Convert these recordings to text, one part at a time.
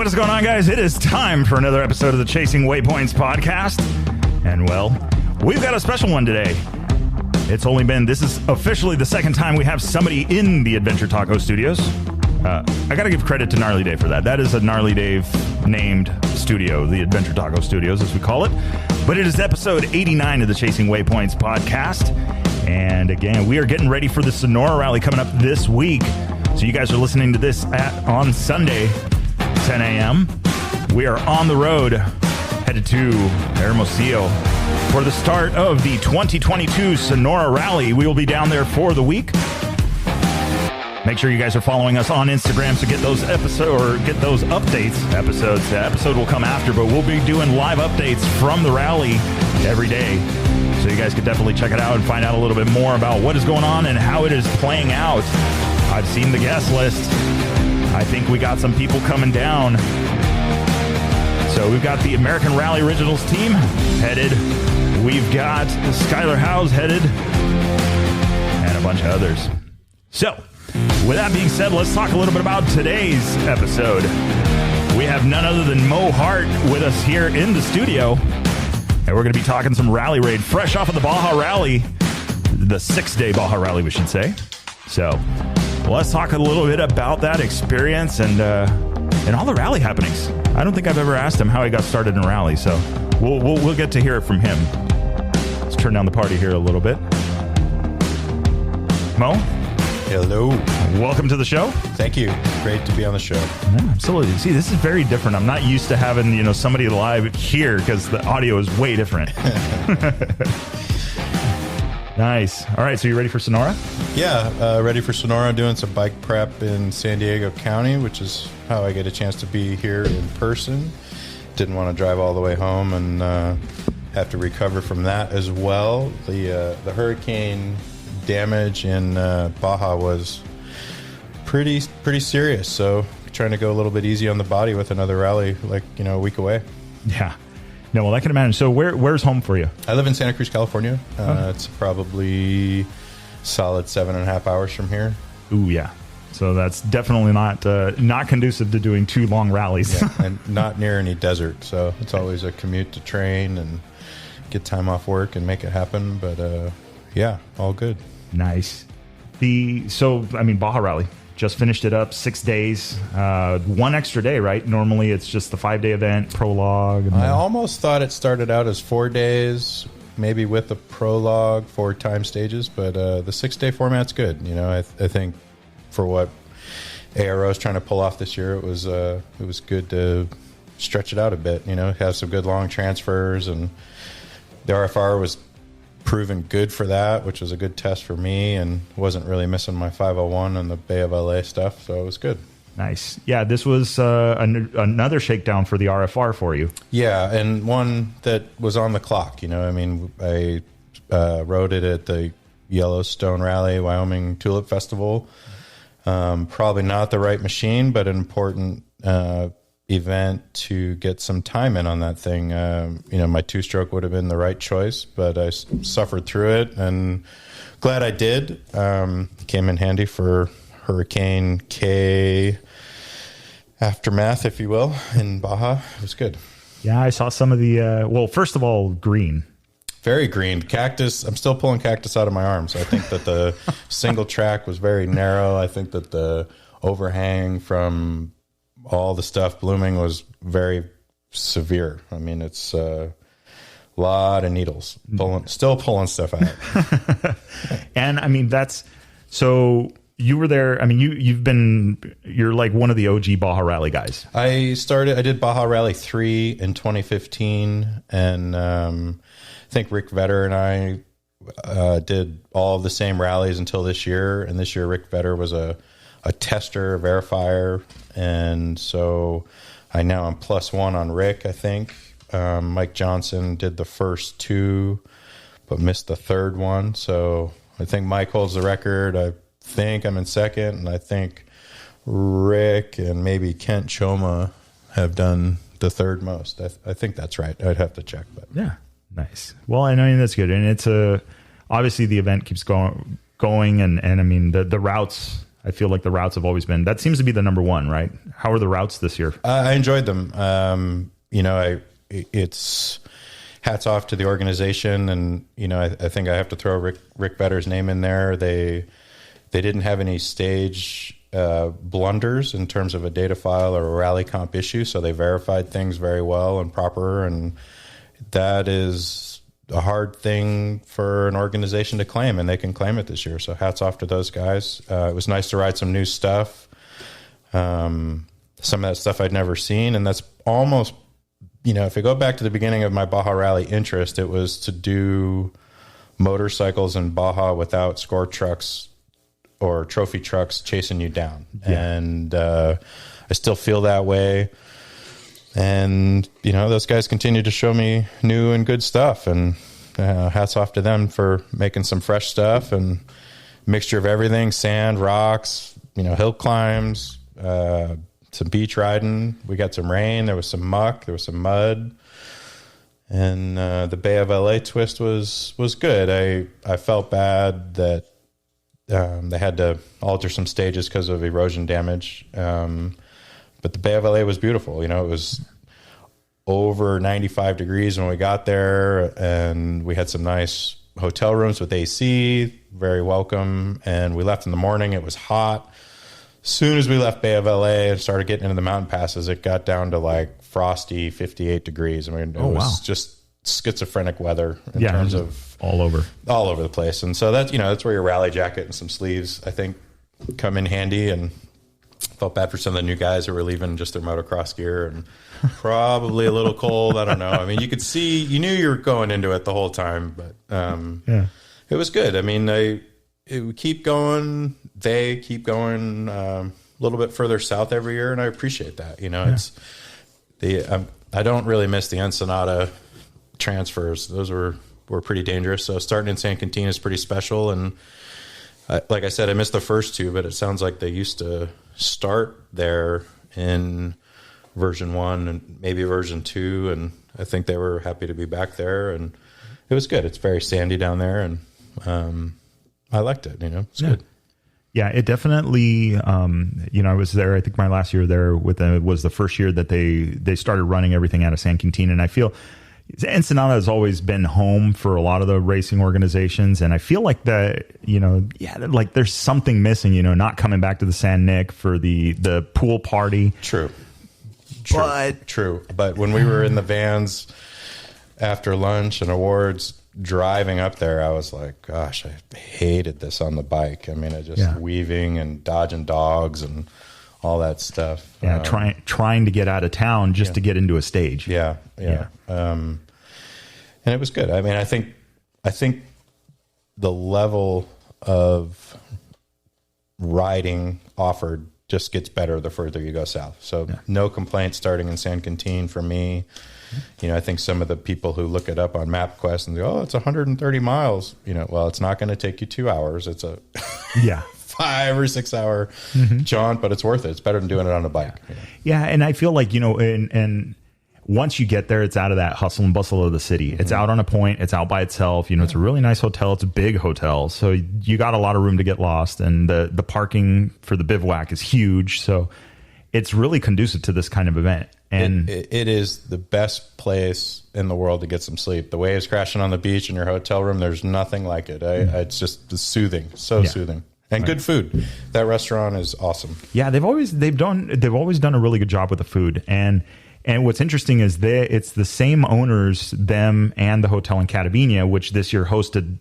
What is going on, guys? It is time for another episode of the Chasing Waypoints podcast. And, well, we've got a special one today. This is officially the second time we have somebody in the Adventure Taco Studios. I got to give credit to Gnarly Dave for that. That is a Gnarly Dave named studio, the Adventure Taco Studios, as we call it. But it is episode 89 of the Chasing Waypoints podcast. And, again, we are getting ready for the Sonora Rally coming up this week. So you guys are listening to this on Sunday, 10 a.m. We are on the road, headed to Hermosillo for the start of the 2022 Sonora Rally. We will be down there for the week. Make sure you guys are following us on Instagram to get those updates. The episode will come after, but we'll be doing live updates from the rally every day. So you guys can definitely check it out and find out a little bit more about what is going on and how it is playing out. I've seen the guest list. I think we got some people coming down. So we've got the American Rally Originals team headed. We've got Skylar Howes headed. And a bunch of others. So, with that being said, let's talk a little bit about today's episode. We have none other than Mo Hart with us here in the studio. And we're going to be talking some Rally Raid, fresh off of the Baja Rally. The 6 Day Baja Rally, we should say. So, let's talk a little bit about that experience and all the rally happenings. I don't think I've ever asked him how he got started in rally, so we'll get to hear it from him. Let's turn down the party here a little bit. Mo? Hello. Welcome to the show. Thank you. Great to be on the show. Yeah, absolutely. See, this is very different. I'm not used to having, somebody live here because the audio is way different. Nice. All right, so you ready for Sonora? Yeah, ready for Sonora. Doing some bike prep in San Diego County, which is how I get a chance to be here in person. Didn't want to drive all the way home and have to recover from that as well. The hurricane damage in Baja was pretty serious, so trying to go a little bit easy on the body with another rally a week away. Yeah. No, well, I can imagine. So where's home for you? I live in Santa Cruz, California. It's probably solid 7.5 hours from here. Ooh, yeah. So that's definitely not conducive to doing 2 long rallies. Yeah, and not near any desert. So it's always a commute to train and get time off work and make it happen. But yeah, all good. Nice. Baja Rally. Just finished it up, 6 days, 1 extra day, right? Normally it's just the 5-day event, prologue. I almost thought it started out as 4 days, maybe with a prologue, 4 time stages, but the 6-day format's good. I think for what ARO is trying to pull off this year, it was good to stretch it out a bit. Have some good long transfers, and the RFR was proven good for that, which was a good test for me, and wasn't really missing my 501 and the Bay of LA stuff, so it was good. Nice. Yeah, this was another shakedown for the RFR for you. Yeah, and one that was on the clock. I rode it at the Yellowstone Rally, Wyoming Tulip Festival. Probably not the right machine, but an important event to get some time in on that thing. My 2-stroke would have been the right choice, but I suffered through it and glad I did. Came in handy for Hurricane K aftermath, if you will, in Baja. It was good. Yeah, I saw some of the, first of all, green. Very green. Cactus. I'm still pulling cactus out of my arms. I think that the single track was very narrow. I think that the overhang from all the stuff blooming was very severe. It's a lot of needles. Still pulling stuff out. And that's so you were there. You're like one of the OG Baja Rally guys. I did Baja Rally 3 in 2015, and I think Rick Vetter and I did all of the same rallies until this year. And this year, Rick Vetter was a tester, a verifier, and so I'm +1 on Rick, I think. Mike Johnson did the first 2, but missed the third one. So I think Mike holds the record. I think I'm in second, and I think Rick and maybe Kent Choma have done the third most. I think that's right. I'd have to check. But yeah, nice. Well, that's good. And it's obviously the event keeps going, and the routes I feel like the routes have always been, that seems to be the number one, right? How are the routes this year? I enjoyed them. It's hats off to the organization, and I think I have to throw Rick Vedder's name in there. They didn't have any stage blunders in terms of a data file or a rally comp issue, so they verified things very well and proper, and that is a hard thing for an organization to claim, and they can claim it this year. So hats off to those guys. It was nice to ride some new stuff. Some of that stuff I'd never seen, and that's almost, if I go back to the beginning of my Baja Rally interest, it was to do motorcycles in Baja without score trucks or trophy trucks chasing you down. Yeah. And I still feel that way. And, those guys continue to show me new and good stuff. And hats off to them for making some fresh stuff and mixture of everything, sand, rocks, hill climbs, some beach riding. We got some rain. There was some muck. There was some mud. And the Bay of LA twist was good. I felt bad that they had to alter some stages because of erosion damage. But the Bay of LA was beautiful. It was over 95 degrees when we got there, and we had some nice hotel rooms with AC, very welcome. And we left in the morning. It was hot. As soon as we left Bay of LA and started getting into the mountain passes, it got down to like frosty 58 degrees. I mean, it was just schizophrenic weather in terms of all over the place. And so that's, that's where your rally jacket and some sleeves, I think, come in handy. And felt bad for some of the new guys who were leaving just their motocross gear and probably a little cold. I don't know. I mean, you knew you were going into it the whole time, but it was good. I mean, it keep going. They keep going a little bit further south every year, and I appreciate that. I don't really miss the Ensenada transfers. Those were pretty dangerous. So starting in San Quintin is pretty special. And like I said, I missed the first two, but it sounds like they used to start there in version 1 and maybe version 2, and I think they were happy to be back there, and it was good. It's very sandy down there, and I liked it. It's good. Yeah, it definitely, I was there, I think my last year there was the first year that they started running everything out of San Quintin. And I feel Ensenada has always been home for a lot of the racing organizations. And I feel like that, like there's something missing, not coming back to the San Nick for the pool party. True. True. But when we were in the vans after lunch and awards, driving up there, I was like, gosh, I hated this on the bike. I mean, weaving and dodging dogs and all that stuff. Yeah, trying to get out of town just to get into a stage. Yeah. And it was good. I mean, I think the level of riding offered just gets better the further you go south. So no complaints starting in San Quintin for me. I think some of the people who look it up on MapQuest and go, it's 130 miles. Well, it's not going to take you 2 hours. It's a 5 or 6 hour jaunt, but it's worth it. It's better than doing it on a bike. Yeah. And I feel like, and once you get there, it's out of that hustle and bustle of the city. It's out on a point. It's out by itself. It's a really nice hotel. It's a big hotel. So you got a lot of room to get lost. And the parking for the Bivouac is huge. So it's really conducive to this kind of event. And it is the best place in the world to get some sleep. The waves crashing on the beach in your hotel room, there's nothing like it. It's just soothing, soothing, and good food. That restaurant is awesome. Yeah, they've always done a really good job with the food. And what's interesting is it's the same owners, them and the hotel in Catabina, which this year hosted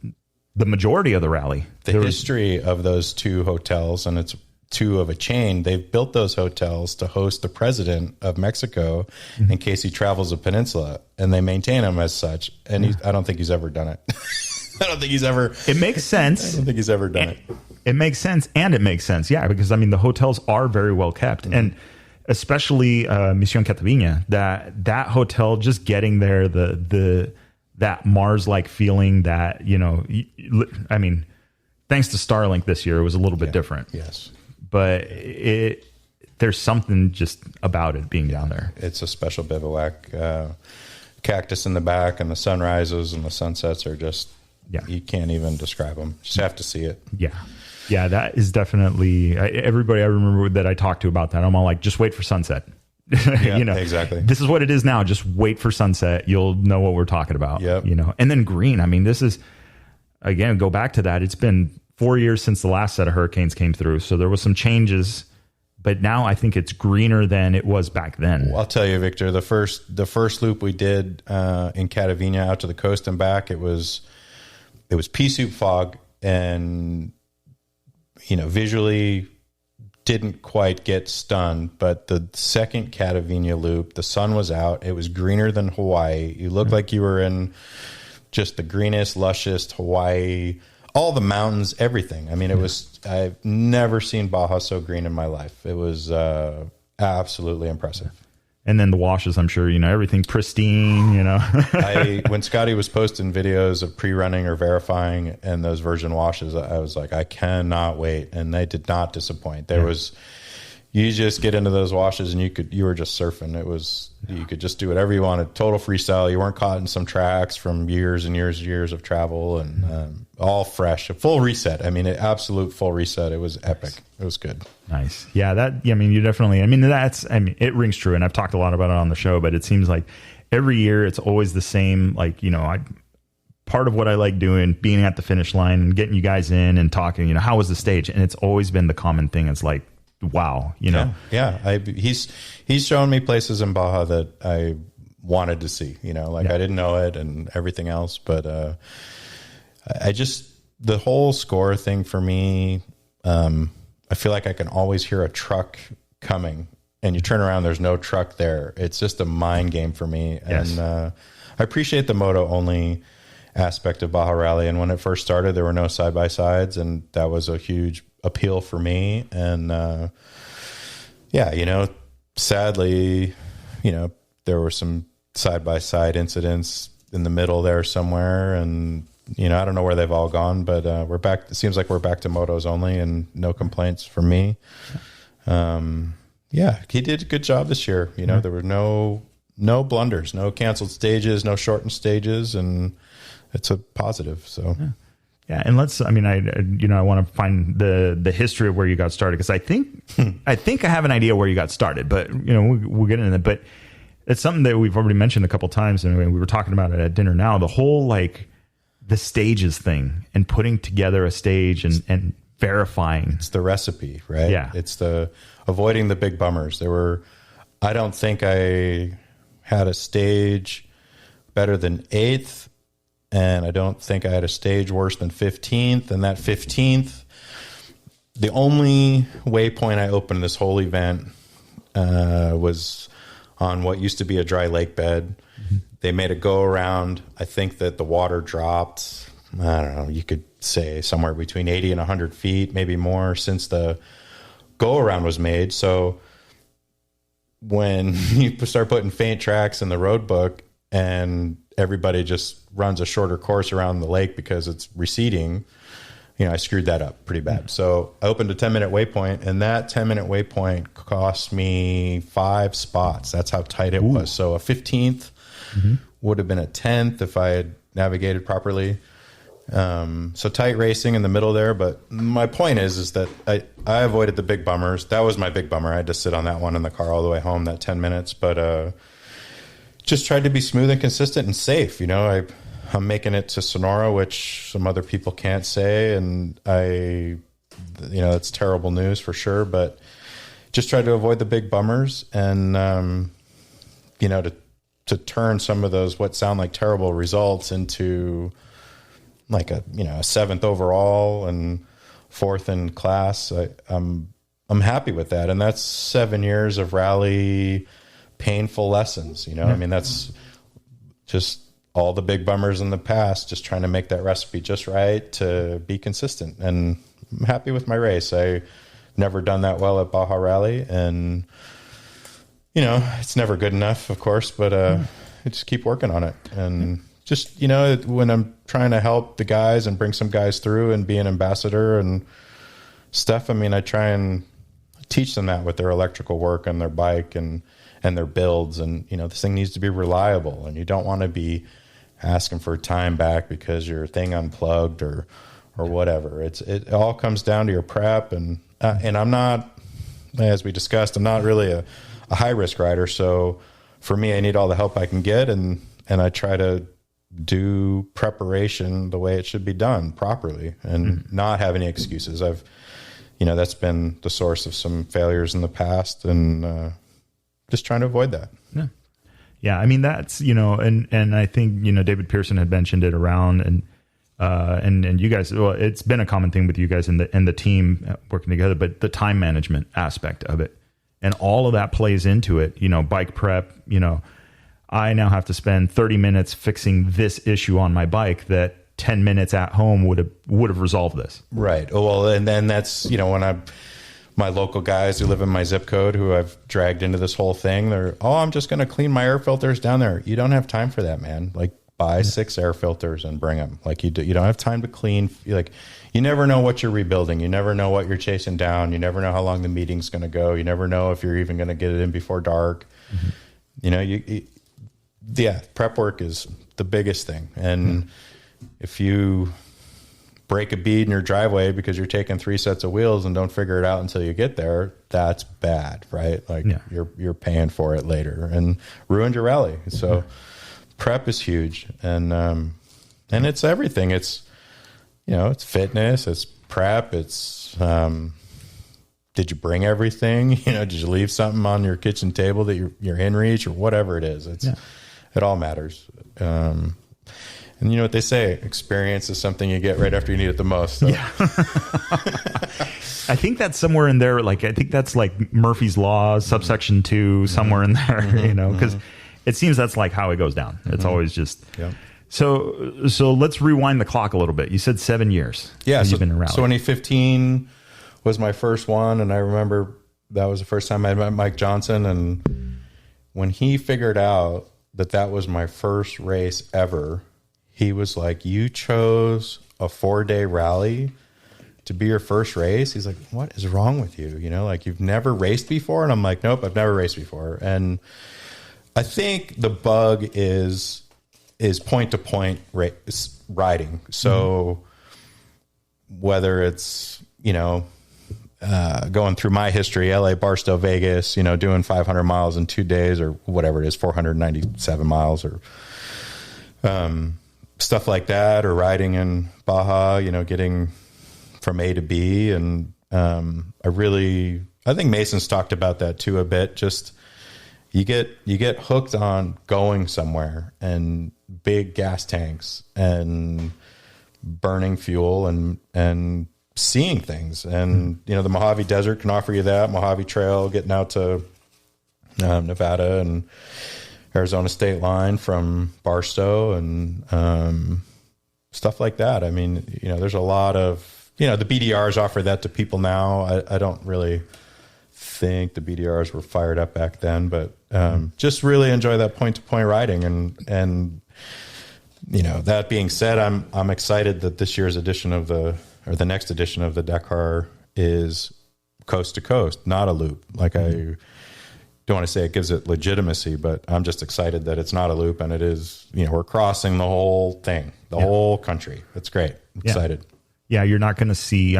the majority of the rally. The history of those two hotels, and it's two of a chain, they've built those hotels to host the president of Mexico in case he travels a peninsula, and they maintain him as such. And I don't think he's ever done it. I don't think he's ever. It makes sense. I don't think he's ever done it. It makes sense, and it makes sense. Yeah, because I mean the hotels are very well kept, and especially Mission Catabina, that hotel, just getting there, that Mars-like feeling that I mean, thanks to Starlink this year, it was a little bit different. Yes. But there's something just about it being down there. It's a special bivouac. Cactus in the back, and the sunrises and the sunsets are just, you can't even describe them. Just have to see it. Yeah. Yeah, that is definitely everybody I remember that I talked to about that. I'm all like, just wait for sunset. Yeah, exactly. This is what it is now. Just wait for sunset. You'll know what we're talking about. Yep. And then green. I mean, this is, again, go back to that. It's been 4 years since the last set of hurricanes came through. So there was some changes, but now I think it's greener than it was back then. Well, I'll tell you, Victor, the first loop we did in Catavina out to the coast and back, it was pea soup fog, and visually didn't quite get stunned. But the second Catavina loop, the sun was out. It was greener than Hawaii. You looked like you were in just the greenest, lushest Hawaii, all the mountains, everything. I mean, it was, I've never seen Baja so green in my life. It was absolutely impressive. And then the washes, I'm sure, everything pristine, When Scotty was posting videos of pre-running or verifying and those virgin washes, I was like, I cannot wait. And they did not disappoint. There was, you just get into those washes and you were just surfing. It was, you could just do whatever you wanted. Total freestyle. You weren't caught in some tracks from years and years and years of travel, and all fresh, a full reset. I mean, an absolute full reset. It was epic. It was good. Nice. Yeah. You definitely, it rings true. And I've talked a lot about it on the show, but it seems like every year it's always the same. Like, part of what I like doing, being at the finish line and getting you guys in and talking, how was the stage? And it's always been the common thing. It's like, wow, Yeah. He's shown me places in Baja that I wanted to see, I didn't know it and everything else, but the whole score thing for me, I feel like I can always hear a truck coming, and you turn around, there's no truck there. It's just a mind game for me. Yes. And I appreciate the moto only aspect of Baja Rally. And when it first started, there were no side-by-sides, and that was a huge appeal for me. And sadly, there were some side-by-side incidents in the middle there somewhere, and I don't know where they've all gone, but we're back. It seems like we're back to motos only, and no complaints from me. He did a good job this year. There were no blunders, no canceled stages, no shortened stages, and it's a positive. So. Yeah, and I want to find the history of where you got started, because I think I have an idea where you got started, but we'll get into that. But it's something that we've already mentioned a couple times, and we were talking about it at dinner now. The whole the stages thing and putting together a stage and verifying. It's the recipe, right? Yeah, it's the avoiding the big bummers. I don't think I had a stage better than 8th. And I don't think I had a stage worse than 15th. And that 15th, the only waypoint I opened this whole event was on what used to be a dry lake bed. Mm-hmm. They made a go around. I think that the water dropped, I don't know, you could say somewhere between 80 and 100 feet, maybe more, since the go around was made. So when you start putting faint tracks in the road book and everybody just runs a shorter course around the lake because it's receding, I screwed that up pretty bad. So I opened a 10-minute waypoint, and that 10-minute waypoint cost me 5 spots. That's how tight it was. So a 15th would have been a 10th if I had navigated properly. So tight racing in the middle there. But my point is that I avoided the big bummers. That was my big bummer. I had to sit on that one in the car all the way home, that 10 minutes. But just tried to be smooth and consistent and safe. I'm making it to Sonora, which some other people can't say. And that's terrible news for sure, but just tried to avoid the big bummers and, to turn some of those, what sound like terrible results, into like a 7th overall and 4th in class. I'm happy with that. And that's 7 years of rally painful lessons, that's just all the big bummers in the past, just trying to make that recipe just right to be consistent. And I'm happy with my race. I never done that well at Baja Rally, and it's never good enough, of course, but I just keep working on it. And just when I'm trying to help the guys and bring some guys through and be an ambassador and stuff, I try and teach them that with their electrical work and their bike and their builds. And this thing needs to be reliable, and you don't want to be asking for time back because your thing unplugged or whatever. It all comes down to your prep, and I'm not, as we discussed, I'm not really a high risk rider. So for me, I need all the help I can get, and I try to do preparation the way it should be done properly, and not have any excuses. That's been the source of some failures in the past, and just trying to avoid that. Yeah. Yeah. I mean, that's, and I think, David Pearson had mentioned it around, and you guys, well, it's been a common thing with you guys and the team working together, but the time management aspect of it and all of that plays into it, bike prep, I now have to spend 30 minutes fixing this issue on my bike that 10 minutes at home would have resolved this. Right. Oh, well, and then that's, when my local guys who live in my zip code who I've dragged into this whole thing, I'm just going to clean my air filters down there. You don't have time for that, man. Like, buy 6 air filters and bring them. Like, you don't have time to clean. Like, you never know what you're rebuilding. You never know what you're chasing down. You never know how long the meeting's going to go. You never know if you're even going to get it in before dark. Prep work is the biggest thing. And if you break a bead in your driveway because you're taking 3 sets of wheels and don't figure it out until you get there, that's bad, right? Like, you're paying for it later and ruined your rally. So prep is huge, and it's everything. It's, it's fitness, it's prep, it's, did you bring everything? Did you leave something on your kitchen table that you're in reach, or whatever it is? It all matters. And you know what they say, experience is something you get right after you need it the most. So. Yeah. I think that's somewhere in there. Like, I think that's like Murphy's Law, subsection 2, somewhere in there, because it seems that's like how it goes down. It's always just, So let's rewind the clock a little bit. You said 7 years. Yeah. You've been around. 2015 was my first one. And I remember that was the first time I met Mike Johnson. And when he figured out that was my first race ever, he was like, you chose a 4-day rally to be your first race. He's like, what is wrong with you? Like, you've never raced before? And I'm like, nope, I've never raced before. And I think the bug is point-to-point riding. So whether it's, going through my history, LA, Barstow, Vegas, doing 500 miles in 2 days or whatever it is, 497 miles or stuff like that, or riding in Baja, getting from A to B. And I think Mason's talked about that too a bit. Just you get hooked on going somewhere and big gas tanks and burning fuel and seeing things. And, the Mojave Desert can offer you that. Mojave Trail, getting out to Nevada and Arizona state line from Barstow and stuff like that. I mean, there's a lot of, the BDRs offer that to people now. I don't really think the BDRs were fired up back then, but just really enjoy that point-to-point riding. And that being said, I'm excited that this year's edition of the next edition of the Dakar is coast to coast, not a loop. Like, I don't want to say it gives it legitimacy, but I'm just excited that it's not a loop, and it is, we're crossing the whole thing, the whole country. It's great. Excited. Yeah. You're not going to see,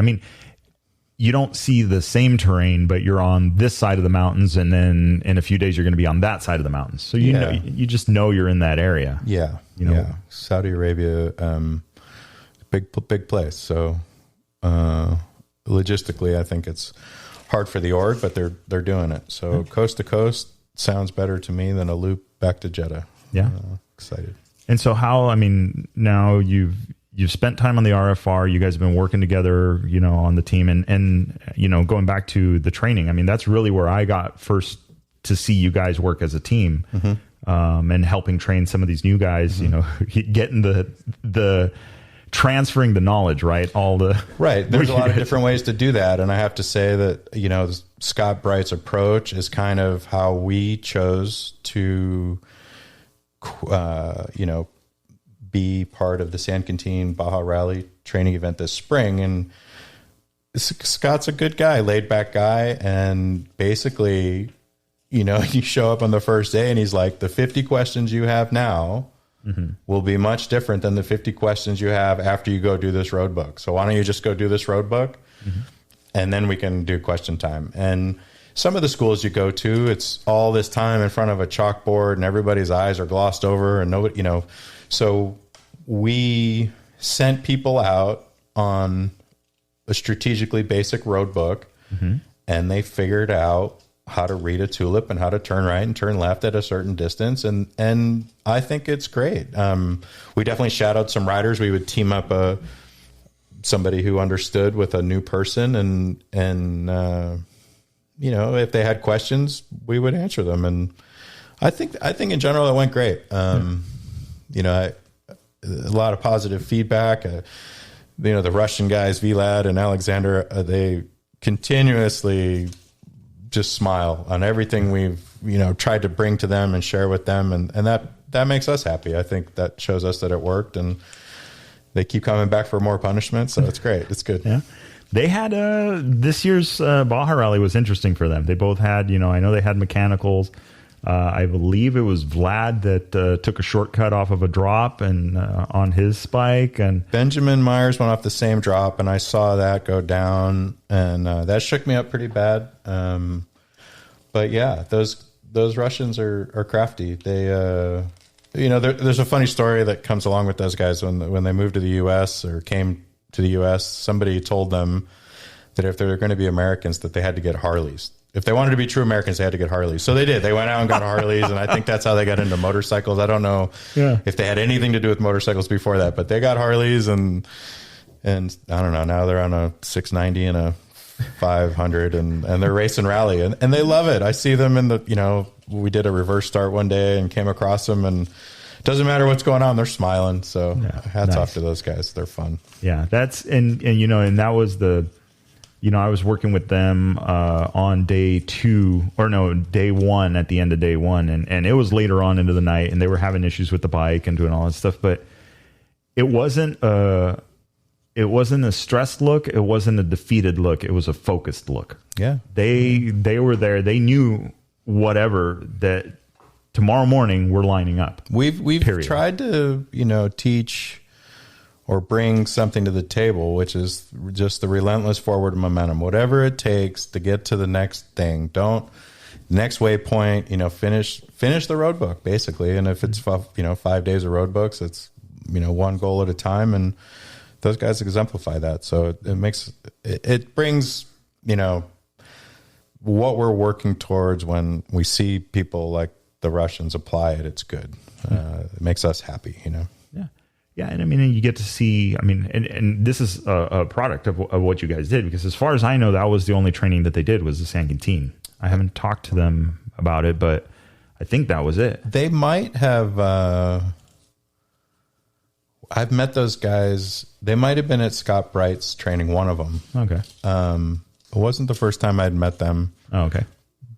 you don't see the same terrain, but you're on this side of the mountains, and then in a few days you're going to be on that side of the mountains. So you just know you're in that area. Yeah. Saudi Arabia, big place. So, logistically, I think it's hard for the org, but they're doing it. So coast to coast sounds better to me than a loop back to Jeddah. Yeah. Excited. And so now you've spent time on the RFR, you guys have been working together, on the team and going back to the training. That's really where I got first to see you guys work as a team, and helping train some of these new guys, getting the transferring the knowledge, right? There's a lot of different ways to do that. And I have to say that, Scott Bright's approach is kind of how we chose to, be part of the San Quintin Baja Rally training event this spring. And Scott's a good guy, laid back guy. And basically, you show up on the first day and he's like, the 50 questions you have now will be much different than the 50 questions you have after you go do this road book. So why don't you just go do this road book, and then we can do question time. And some of the schools you go to, it's all this time in front of a chalkboard and everybody's eyes are glossed over and nobody, so we sent people out on a strategically basic road book, and they figured out how to read a tulip and how to turn right and turn left at a certain distance. And I think it's great. We definitely shadowed some riders. We would team up somebody who understood with a new person, and if they had questions, we would answer them. And I think in general, it went great. A lot of positive feedback. The Russian guys, Vlad and Alexander, they continuously just smile on everything we've, tried to bring to them and share with them. And that makes us happy. I think that shows us that it worked, and they keep coming back for more punishment. So it's great. It's good. Yeah. They had this year's Baja Rally was interesting for them. They both had, I know they had mechanicals. I believe it was Vlad that took a shortcut off of a drop and on his spike, and Benjamin Myers went off the same drop, and I saw that go down, and that shook me up pretty bad. But yeah, those Russians are crafty. They, there's a funny story that comes along with those guys when they moved to the U.S. or came to the U.S. Somebody told them that if they were going to be Americans, that they had to get Harleys. If they wanted to be true Americans, they had to get Harleys. So they did. They went out and got Harleys, and I think that's how they got into motorcycles. I don't know if they had anything to do with motorcycles before that, but they got Harleys, and I don't know. Now they're on a 690 and a 500, and they're racing rally, and they love it. I see them in we did a reverse start one day and came across them, and it doesn't matter what's going on, they're smiling. So hats off to those guys. They're fun. Yeah, that's and that was the. I was working with them on day one at the end of day one. And it was later on into the night, and they were having issues with the bike and doing all that stuff. But it wasn't a stressed look. It wasn't a defeated look. It was a focused look. Yeah. They were there. They knew whatever that tomorrow morning we're lining up. We've tried to, teach or bring something to the table, which is just the relentless forward momentum, whatever it takes to get to the next thing. Next waypoint, finish the road book basically. And if it's 5 days of road books, it's, one goal at a time. And those guys exemplify that. So it brings, what we're working towards when we see people like the Russians apply it. It's good. It makes us happy, Yeah, and you get to see, and this is a product of what you guys did, because as far as I know, that was the only training that they did was the San Quintin. I haven't talked to them about it, but I think that was it. They might have, I've met those guys. They might have been at Scott Bright's training, one of them. Okay. It wasn't the first time I'd met them. Oh, okay.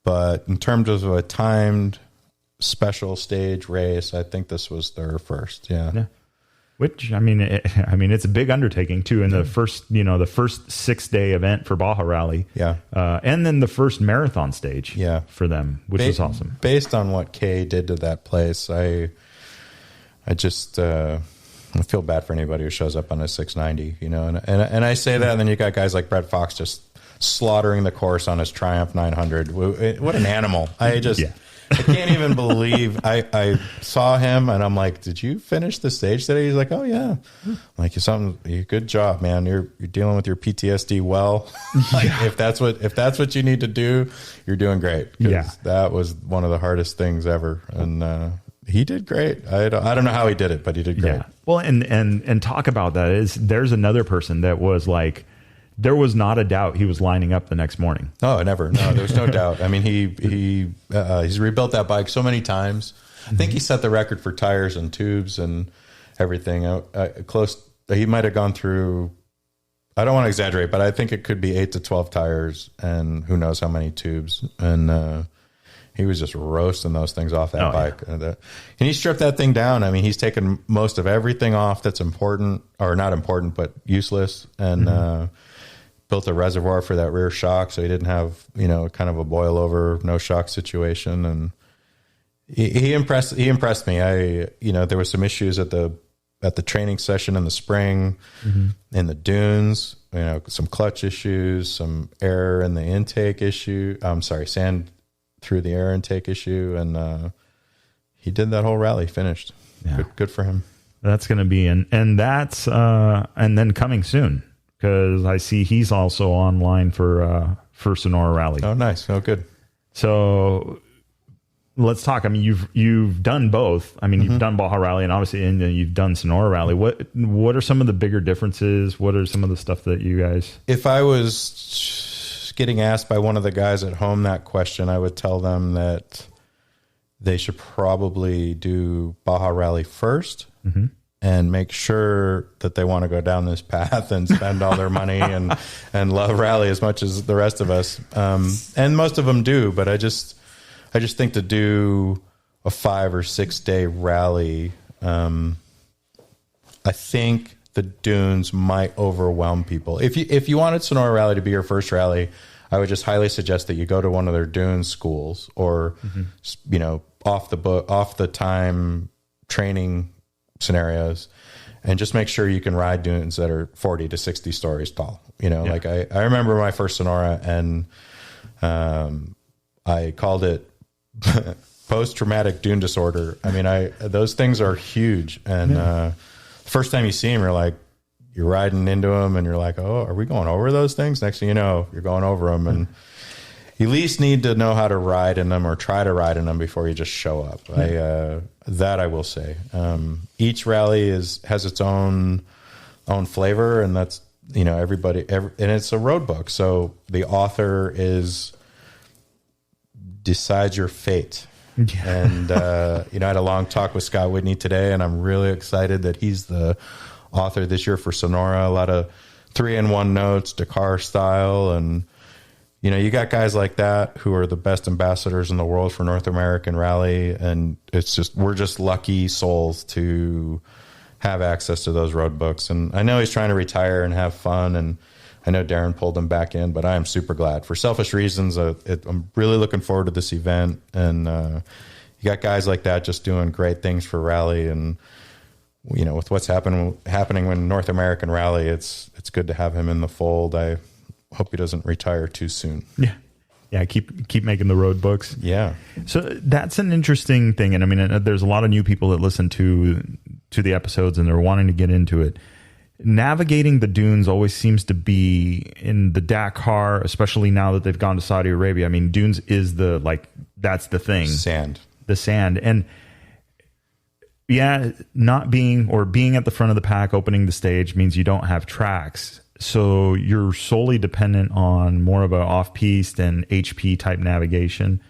But in terms of a timed special stage race, I think this was their first. Yeah. Which, it's a big undertaking too. In the first 6-day event for Baja Rally. Yeah. And then the first marathon stage. Yeah. For them, which was awesome. Based on what Kay did to that place, I just, I feel bad for anybody who shows up on a 690, and I say that, and then you got guys like Brett Fox just slaughtering the course on his Triumph 900. What an animal. I can't even believe I saw him, and I'm like, did you finish the stage today? He's like, oh yeah. I'm like, good job, man. You're dealing with your PTSD well. If that's what you need to do, you're doing great. Yeah. That was one of the hardest things ever. And he did great. I don't know how he did it, but he did great. Yeah. Well, and talk about that there's another person that was like, there was not a doubt he was lining up the next morning. Oh, never. No, there was no doubt. He's rebuilt that bike so many times. I think he set the record for tires and tubes and everything. He might have gone through, I don't want to exaggerate, but I think it could be 8 to 12 tires and who knows how many tubes. And he was just roasting those things off that bike. Yeah. And he stripped that thing down. He's taken most of everything off that's important, or not important, but useless. And, built a reservoir for that rear shock, so he didn't have, kind of a boil over, no shock situation. And He impressed me. There were some issues at the training session in the spring, in the dunes, some clutch issues, some air in the intake issue. I'm sorry, sand through the air intake issue. And he did that whole rally, finished. Yeah. Good for him. That's going to be and that's and then coming soon, because I see he's also online for Sonora Rally. Oh, nice. Oh, good. So let's talk. I mean, you've done both. I mean, you've done Baja Rally and obviously and you've done Sonora Rally. What are some of the bigger differences? What are some of the stuff that you guys... If I was getting asked by one of the guys at home that question, I would tell them that they should probably do Baja Rally first and make sure that they want to go down this path and spend all their money and love rally as much as the rest of us. And most of them do, but I just think to do a 5 or 6 day rally, I think the dunes might overwhelm people. If you wanted Sonora Rally to be your first rally, I would just highly suggest that you go to one of their dune schools or, off the time training scenarios, and just make sure you can ride dunes that are 40 to 60 stories tall. Like I remember my first Sonora, and I called it post-traumatic dune disorder. I mean, those things are huge. And the first time you see them, you're riding into them and you're like, oh, are we going over those things? Next thing you know, you're going over them. And you at least need to know how to ride in them or try to ride in them before you just show up. That I will say. Each rally has its own flavor, and that's, everybody, and it's a road book. So the author decides your fate. Yeah. And, I had a long talk with Scott Whitney today, and I'm really excited that he's the author this year for Sonora. A lot of 3-in-1 notes, Dakar style. And, you got guys like that who are the best ambassadors in the world for North American Rally. And we're just lucky souls to have access to those road books. And I know he's trying to retire and have fun. And I know Darren pulled him back in, but I am super glad. For selfish reasons, I'm really looking forward to this event. And you got guys like that just doing great things for Rally. And, with what's happening with North American Rally, it's good to have him in the fold. I hope he doesn't retire too soon. Yeah. Keep making the road books. Yeah. So that's an interesting thing. And I mean, there's a lot of new people that listen to the episodes and they're wanting to get into it. Navigating the dunes always seems to be in the Dakar, especially now that they've gone to Saudi Arabia. I mean, dunes is that's the thing. The sand. And not being at the front of the pack, opening the stage means you don't have tracks. So you're solely dependent on more of a off-piste and HP type navigation.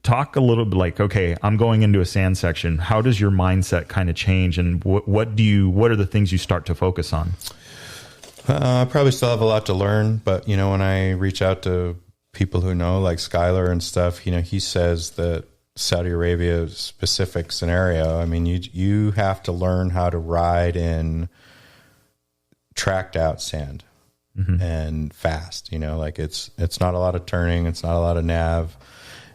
Talk a little bit okay, I'm going into a sand section. How does your mindset kind of change, and what are the things you start to focus on? I probably still have a lot to learn, but when I reach out to people who know, like Skylar and stuff, he says that Saudi Arabia specific scenario, I mean, you have to learn how to ride in tracked out sand and fast, it's not a lot of turning. It's not a lot of nav.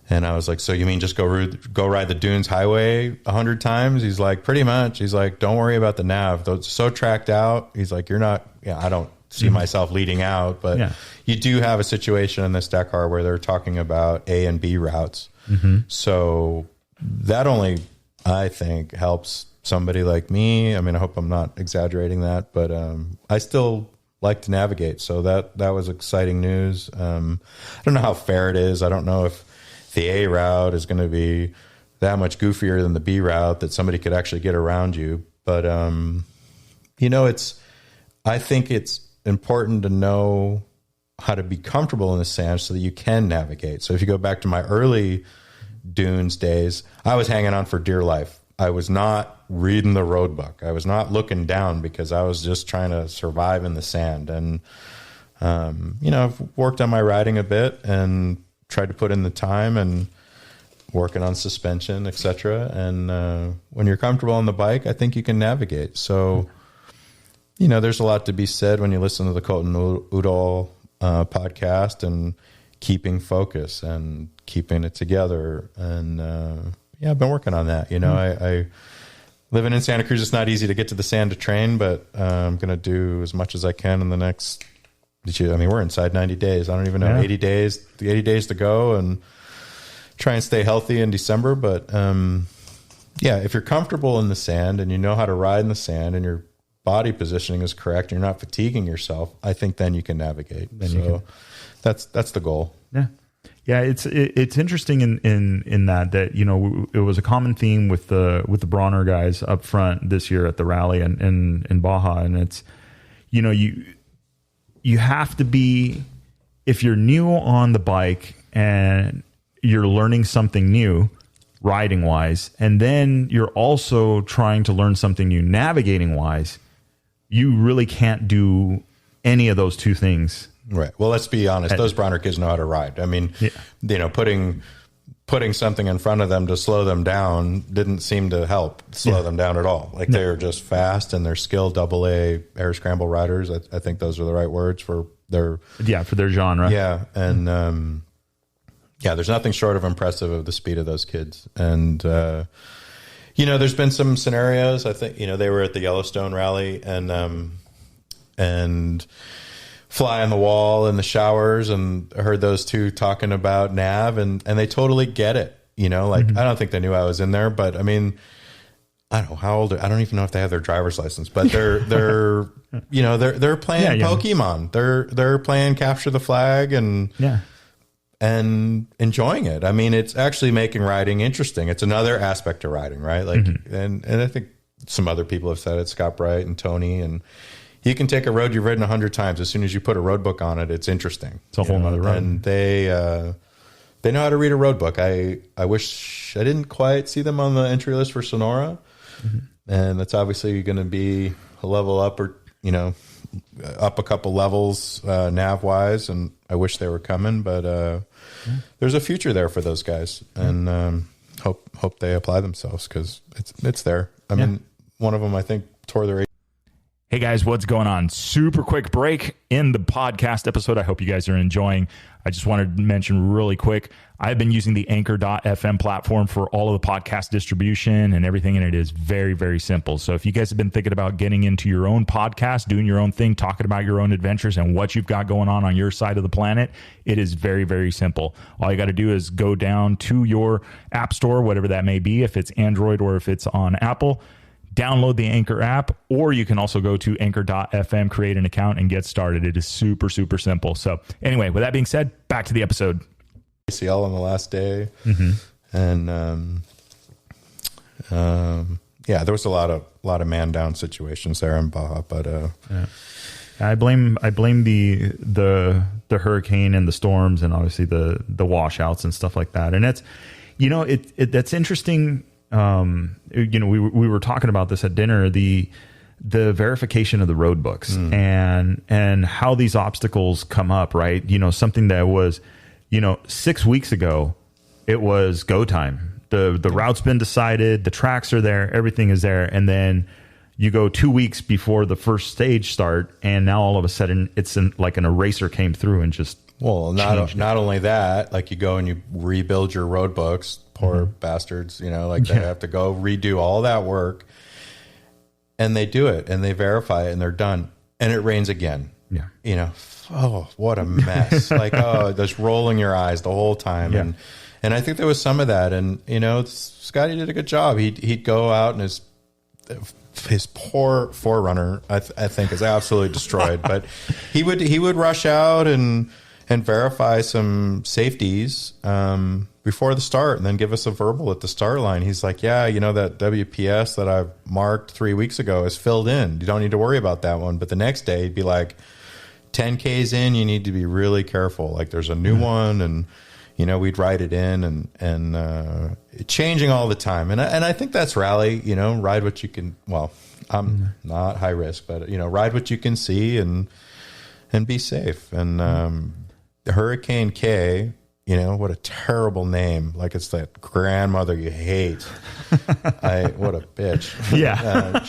And I was like, so you mean just go ride the dunes highway 100 times? He's like, pretty much. He's like, don't worry about the nav. Though it's so tracked out. He's like, I don't see myself leading out, but you do have a situation in this Dakar where they're talking about A and B routes. So that only, I think, helps somebody like me. I mean, I hope I'm not exaggerating that, but I still like to navigate. So that was exciting news. I don't know how fair it is. I don't know if the A route is going to be that much goofier than the B route that somebody could actually get around you. But, I think it's important to know how to be comfortable in the sand so that you can navigate. So if you go back to my early dunes days, I was hanging on for dear life. I was not reading the road book. I was not looking down because I was just trying to survive in the sand. And, I've worked on my riding a bit and tried to put in the time and working on suspension, etc. And when you're comfortable on the bike, I think you can navigate. So, there's a lot to be said when you listen to the Colton Udall podcast, and keeping focus and keeping it together. And I've been working on that. I living in Santa Cruz, it's not easy to get to the sand to train, but I'm going to do as much as I can in the next, we're inside 90 days. I don't even know, 80 days to go, and try and stay healthy in December. But if you're comfortable in the sand and you know how to ride in the sand and your body positioning is correct, you're not fatiguing yourself, I think then you can navigate. That's the goal. Yeah. Yeah, it's interesting in that it was a common theme with the Bronner guys up front this year at the rally and in Baja, and it's you have to be, if you're new on the bike and you're learning something new riding wise, and then you're also trying to learn something new navigating wise, you really can't do any of those two things. Right. Well, let's be honest. Those Bronner kids know how to ride. I mean, putting something in front of them to slow them down didn't seem to help slow them down at all. Like they're just fast, and they're skilled AA air scramble riders. I think those are the right words for their genre. Yeah. And there's nothing short of impressive of the speed of those kids. And there's been some scenarios. I think they were at the Yellowstone rally and fly on the wall in the showers, and I heard those two talking about nav, and they totally get it. I don't think they knew I was in there, but I mean, I don't know how old. I don't even know if they have their driver's license, but they're they're playing Pokemon. They're playing capture the flag and enjoying it. I mean, it's actually making riding interesting. It's another aspect of riding, right? Like, and I think some other people have said it, Scott Bright and Tony, and you can take a road you've ridden 100 times. As soon as you put a road book on it, it's interesting. It's a whole nother road. And they know how to read a road book. I wish I didn't quite see them on the entry list for Sonora. And that's obviously going to be a level up, or, up a couple levels nav wise. And I wish they were coming, but there's a future there for those guys. And hope they apply themselves, because it's there. I mean, one of them, I think, tore their. Hey guys, what's going on? Super quick break in the podcast episode. I hope you guys are enjoying. I just wanted to mention really quick, I've been using the anchor.fm platform for all of the podcast distribution and everything, and it is very, very simple. So if you guys have been thinking about getting into your own podcast, doing your own thing, talking about your own adventures and what you've got going on your side of the planet, it is very, very simple. All you got to do is go down to your app store, whatever that may be, if it's Android or if it's on Apple, download the Anchor app, or you can also go to anchor.fm, create an account, and get started. It is super, super simple. So anyway, with that being said, back to the episode. ACL on the last day. And there was a lot of man down situations there in Baja, but I blame the hurricane and the storms, and obviously the washouts and stuff like that. And that's that's interesting. We were talking about this at dinner, the verification of the road books and how these obstacles come up, right? Something that was, 6 weeks ago, it was go time. The route's been decided, the tracks are there, everything is there. And then you go 2 weeks before the first stage start, and now all of a sudden it's like an eraser came through and just not only that, like you go and you rebuild your road books. Poor bastards, they have to go redo all that work, and they do it and they verify it and they're done, and it rains again. Oh, what a mess. Just rolling your eyes the whole time. And I think there was some of that, and Scotty did a good job. He'd go out, and his poor Forerunner I think is absolutely destroyed, but he would rush out and verify some safeties before the start, and then give us a verbal at the start line. He's like, that WPS that I've marked 3 weeks ago is filled in. You don't need to worry about that one. But the next day he'd be like, 10Ks in, you need to be really careful. Like there's a new one, and we'd write it in, and changing all the time. And I think that's rally, ride what you can. Well, I'm not high risk, but ride what you can see and be safe. And Hurricane K, what a terrible name. Like it's that grandmother you hate. What a bitch. Yeah.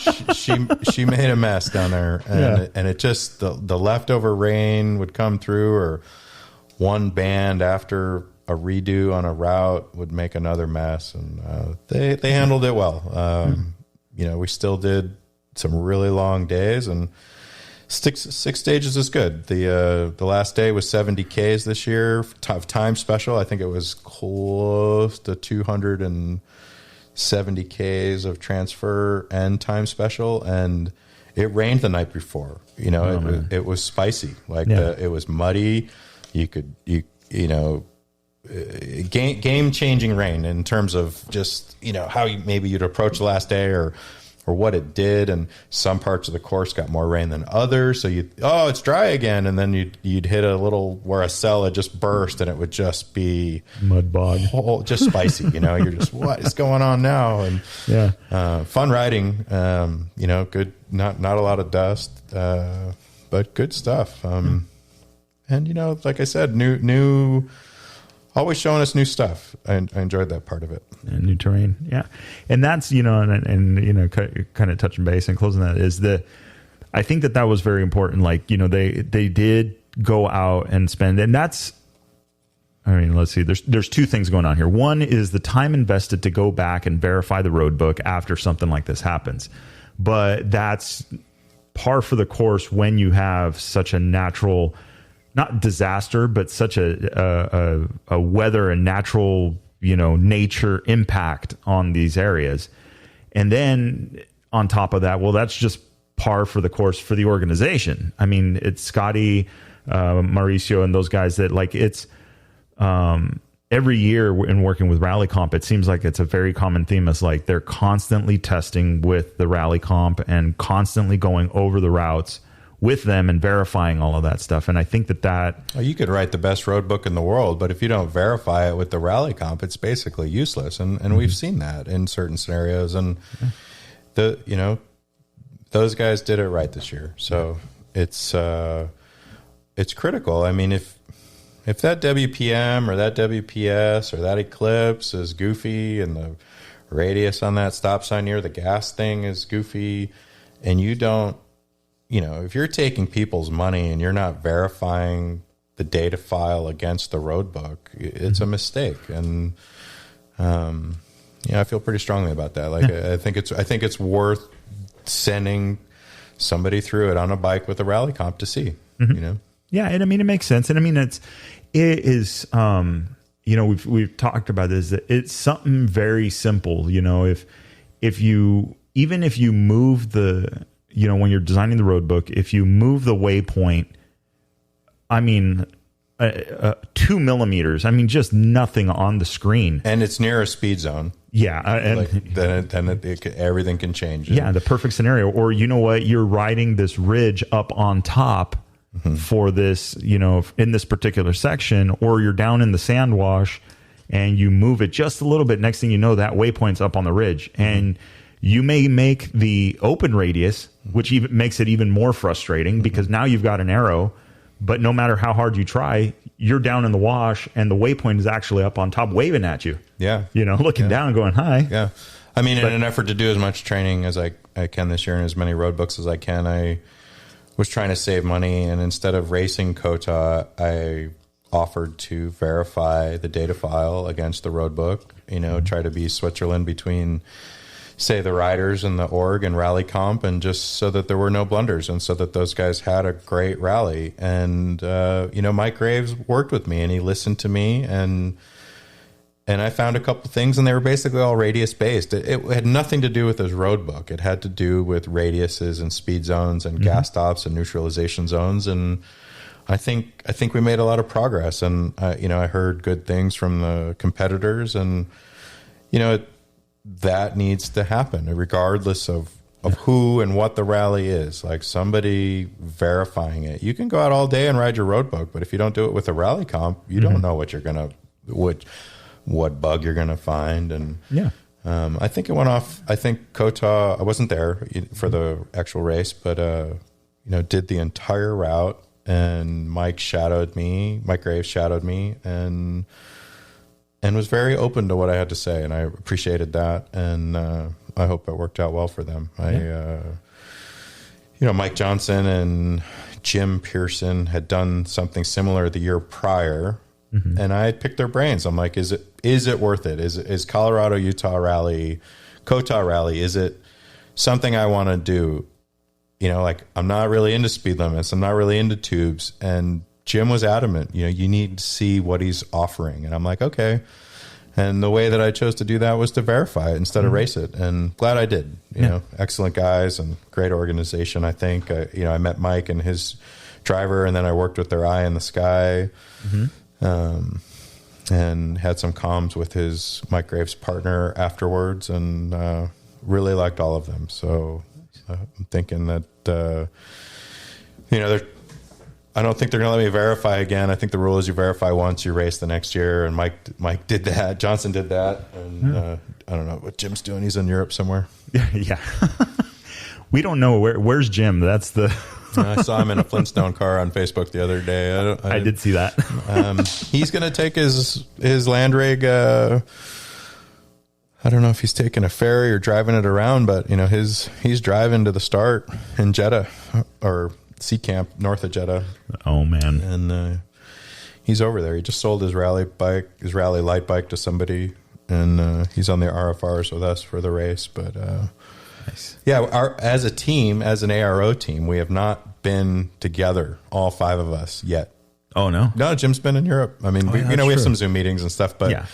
She made a mess down there, and it just, the leftover rain would come through, or one band after a redo on a route would make another mess, and they handled it well. We still did some really long days, and six stages is good. The last day was 70 Ks this year. Time special, I think it was close to 270 Ks of transfer and time special, and it rained the night before. It was spicy. It was muddy. Game changing rain in terms of just how you'd approach the last day or what it did, and some parts of the course got more rain than others. So it's dry again, and then you'd hit a little where a cell had just burst, and it would just be mud bog, just spicy. You're just, what is going on now? And fun riding. Good. Not a lot of dust, but good stuff. And like I said, new. Always showing us new stuff. I enjoyed that part of it. And new terrain, yeah. And that's, kind of touching base and closing that is I think that was very important. They did go out and spend, and that's, let's see, there's two things going on here. One is the time invested to go back and verify the road book after something like this happens. But that's par for the course when you have such a natural, not disaster, but such a weather and natural, nature impact on these areas. And then on top of that, well, that's just par for the course for the organization. It's Scotty, Mauricio, and those guys that it's every year in working with Rally Comp, it seems like it's a very common theme. It's they're constantly testing with the Rally Comp and constantly going over the routes with them and verifying all of that stuff. And I think that well, you could write the best road book in the world, but if you don't verify it with the Rally Comp, it's basically useless. And we've seen that in certain scenarios. And those guys did it right this year. So it's critical. If that WPM or that WPS or that eclipse is goofy, and the radius on that stop sign near the gas thing is goofy, and you don't, if you're taking people's money and you're not verifying the data file against the road book, it's a mistake. And I feel pretty strongly about that. I think it's worth sending somebody through it on a bike with a Rally Comp to see. Yeah, and it makes sense. And it is we've talked about this. It's something very simple. If you move the when you're designing the road book, if you move the waypoint, 2 millimeters, just nothing on the screen, and it's near a speed zone. Yeah, then everything can change. Yeah, the perfect scenario. Or you're riding this ridge up on top for this, in this particular section, or you're down in the sand wash and you move it just a little bit. Next thing you know, that waypoint's up on the ridge, and you may make the open radius, which even makes it even more frustrating because now you've got an arrow, but no matter how hard you try, you're down in the wash and the waypoint is actually up on top waving at you. Yeah. Looking down going, hi. Yeah. In an effort to do as much training as I can this year and as many road books as I can, I was trying to save money. And instead of racing Kota, I offered to verify the data file against the road book, try to be Switzerland between, say, the riders and the org and Rally Comp, and just so that there were no blunders and so that those guys had a great rally. And Mike Graves worked with me and he listened to me, and I found a couple things, and they were basically all radius based. It had nothing to do with his road book. It had to do with radiuses and speed zones and gas stops and neutralization zones. And I think we made a lot of progress, and I heard good things from the competitors, and that needs to happen regardless of who and what the rally is. Somebody verifying it. You can go out all day and ride your road book, but if you don't do it with a Rally Comp, you don't know what you're gonna what bug you're gonna find. And I think it went off. I think Kota, I wasn't there for the actual race, but did the entire route, and Mike Graves shadowed me, and was very open to what I had to say, and I appreciated that, and I hope it worked out well for them. Mike Johnson and Jim Pearson had done something similar the year prior, and I had picked their brains. I'm like, is it worth it? Is Colorado, Utah Rally, Kota Rally, is it something I want to do? You know, like, I'm not really into speed limits. I'm not really into tubes. And Jim was adamant, you know, you need to see what he's offering. And I'm like, okay. And the way that I chose to do that was to verify it instead of race it. And glad I did. You know, excellent guys and great organization, I think. I met Mike and his driver, and then I worked with their eye in the sky, and had some comms with his Mike Graves partner afterwards, and really liked all of them. So I'm thinking that, you know, I don't think they're going to let me verify again. I think the rule is you verify once, you race the next year. And Mike did that. Johnson did that. And I don't know what Jim's doing. He's in Europe somewhere. Yeah. We don't know where's Jim. That's the. I saw him in a Flintstone car on Facebook the other day. I did see that. He's going to take his land rig. I don't know if he's taking a ferry or driving it around, but you know, he's driving to the start in Jeddah or Sea Camp north of Jeddah. Oh man. And he's over there. He just sold his rally light bike to somebody, and he's on the RFRs with us for the race. But nice. Yeah, as a team, as an ARO team, we have not been together, all 5 of us yet. Oh no. No, Jim's been in Europe. I mean, we have some Zoom meetings and stuff, but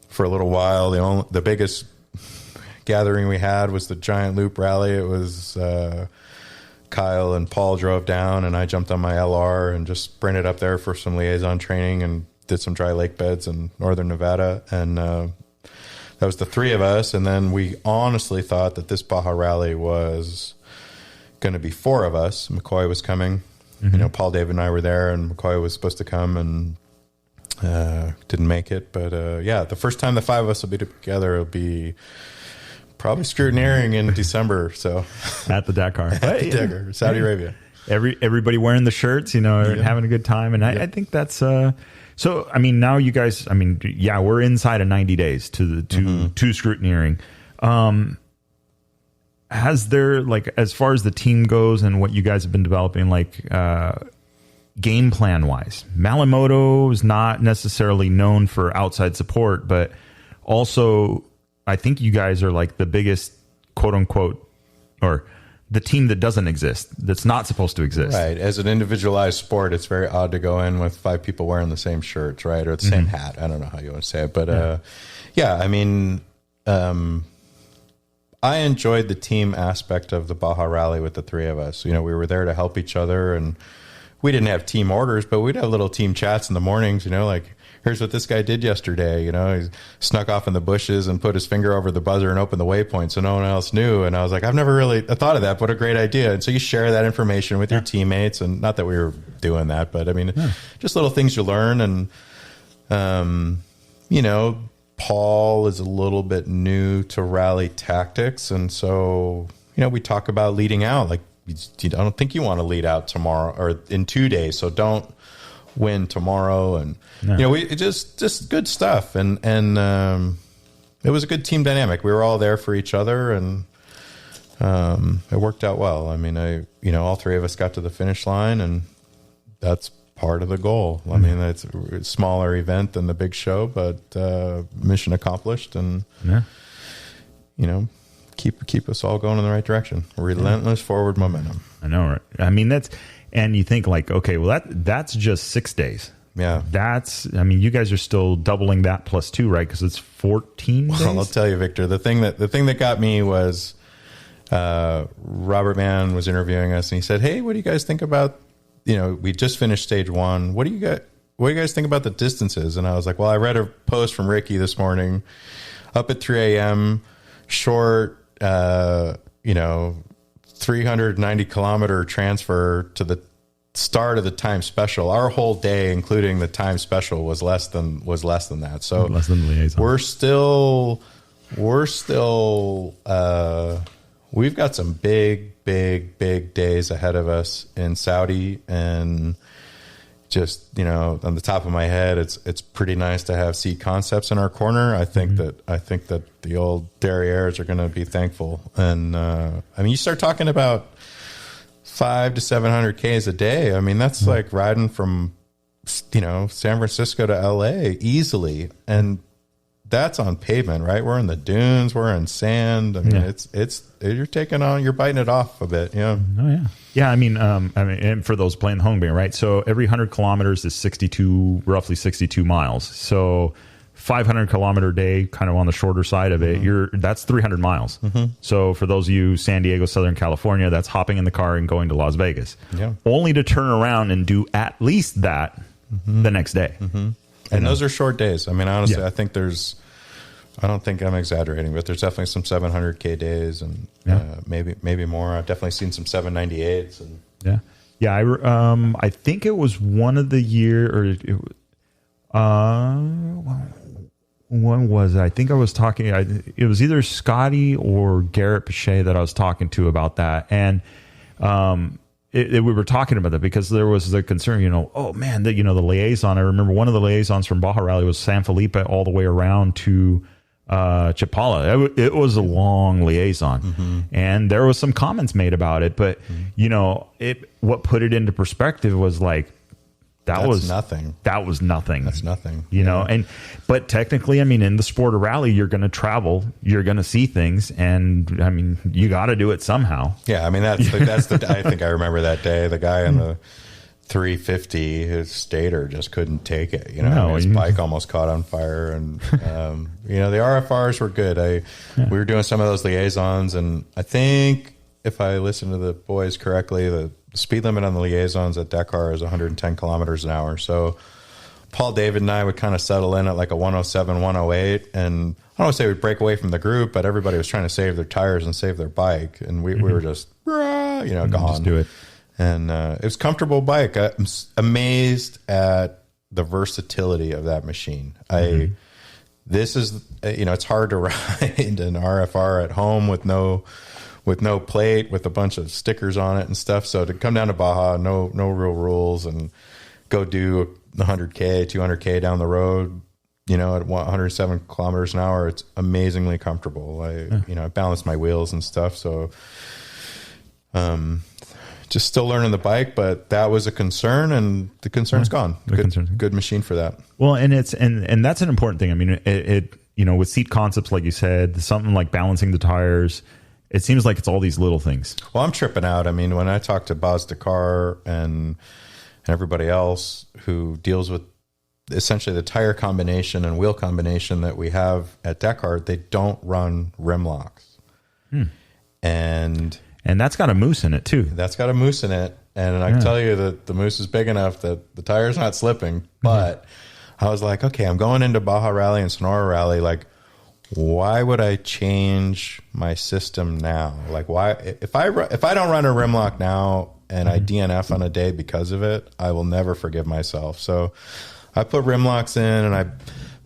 for a little while, the biggest gathering we had was the Giant Loop Rally. It was Kyle and Paul drove down, and I jumped on my LR and just sprinted up there for some liaison training and did some dry lake beds in northern Nevada. And that was the 3 of us. And then we honestly thought that this Baja Rally was going to be 4 of us. McCoy was coming. You know, Paul, David, and I were there, and McCoy was supposed to come and didn't make it. But yeah, the first time the 5 of us will be together, it'll be probably scrutineering in December. So at the Dakar, Dakar, Saudi Arabia. Everybody wearing the shirts, you know, having a good time, and I think that's so. I mean, now you guys, I mean, yeah, we're inside of 90 days to scrutineering. Has there, like, as far as the team goes and what you guys have been developing, like game plan wise, Malamoto is not necessarily known for outside support, but also I think you guys are like the biggest, quote unquote, or the team that doesn't exist, that's not supposed to exist. Right. As an individualized sport, it's very odd to go in with 5 people wearing the same shirts, right? Or the same hat. I don't know how you want to say it. But yeah, I mean, I enjoyed the team aspect of the Baja Rally with the 3 of us. You know, we were there to help each other, and we didn't have team orders, but we'd have little team chats in the mornings, you know, like, here's what this guy did yesterday. You know, he snuck off in the bushes and put his finger over the buzzer and opened the waypoint so no one else knew. And I was like, I've never really thought of that. What a great idea. And so you share that information with your teammates, and not that we were doing that, but I mean, just little things you learn. And, you know, Paul is a little bit new to rally tactics. And so, you know, we talk about leading out. Like, I don't think you want to lead out tomorrow or in 2 days. So don't win tomorrow. And you know, we just good stuff, and it was a good team dynamic. We were all there for each other, and it worked out well. I mean, you know, all 3 of us got to the finish line, and that's part of the goal. I mean, it's a smaller event than the big show, but mission accomplished, and you know, keep us all going in the right direction. Relentless forward momentum. I know, right? I mean, and you think like, okay, well that's just 6 days. Yeah. I mean, you guys are still doubling that plus 2, right? Because it's 14 days? Well, I'll tell you, Victor, the thing that got me was Robert Mann was interviewing us, and he said, hey, what do you guys think about, you know, we just finished stage 1. What do you guys think about the distances? And I was like, well, I read a post from Ricky this morning, up at 3 a.m., short, you know, 390 kilometer transfer to the start of the time special. Our whole day, including the time special, was less than that. So less than the liaison. We've got some big days ahead of us in Saudi, and just, you know, on the top of my head, it's pretty nice to have Seat Concepts in our corner. I think that the old derrieres are going to be thankful. And I mean, you start talking about 500 to 700 Ks a day. I mean, that's like riding from, San Francisco to LA easily. And that's on pavement, right? We're in the dunes, we're in sand. I mean, you're biting it off a bit. Yeah. Oh yeah. Yeah. I mean, and for those playing the home game, right? So every 100 kilometers is roughly 62 miles. So 500 kilometer day, kind of on the shorter side of it, that's 300 miles. So for those of you, San Diego, Southern California, that's hopping in the car and going to Las Vegas, only to turn around and do at least that the next day. And those are short days. I mean, honestly, I think I don't think I'm exaggerating, but there's definitely some 700K days and maybe more. I've definitely seen some 798s. And I think it was one of the year, when was it? I think I was talking, it was either Scotty or Garrett Pichet that I was talking to about that. And we were talking about that because there was the concern, oh man, the liaison. I remember one of the liaisons from Baja Rally was San Felipe all the way around to Chapala. It was a long liaison, and there was some comments made about it. But what put it into perspective was like that was nothing. That was nothing. That's nothing. But technically, I mean, in the sport of rally, you're going to travel, you're going to see things, and I mean, you got to do it somehow. Yeah, I mean that's the. I think I remember that day. The guy in the 350, his stator just couldn't take it. His bike almost caught on fire, and the RFRs were good. We were doing some of those liaisons, and I think if I listened to the boys correctly, the speed limit on the liaisons at Dakar is 110 kilometers an hour. So Paul David and I would kind of settle in at like a 107, 108, and I don't want to say we'd break away from the group, but everybody was trying to save their tires and save their bike, and we were just gone. Just do it. And it was a comfortable bike. I'm amazed at the versatility of that machine. This is, it's hard to ride an RFR at home with no plate, with a bunch of stickers on it and stuff. So to come down to Baja, no real rules, and go do 100K, 200K down the road, at 107 kilometers an hour, it's amazingly comfortable. I balance my wheels and stuff. So, just still learning the bike, but that was a concern, and the concern's gone. Good machine for that. Well, and it's and that's an important thing. I mean, it with seat concepts, like you said, something like balancing the tires, it seems like it's all these little things. Well, I'm tripping out. I mean, when I talk to Baz Dakar and everybody else who deals with essentially the tire combination and wheel combination that we have at Dakar, they don't run rim locks. And that's got a moose in it too. That's got a moose in it. And I can tell you that the moose is big enough that the tire's not slipping. But I was like, okay, I'm going into Baja Rally and Sonora Rally. Like, why would I change my system now? Like, why, if I don't run a rim lock now and I DNF on a day because of it, I will never forgive myself. So I put rim locks in, and I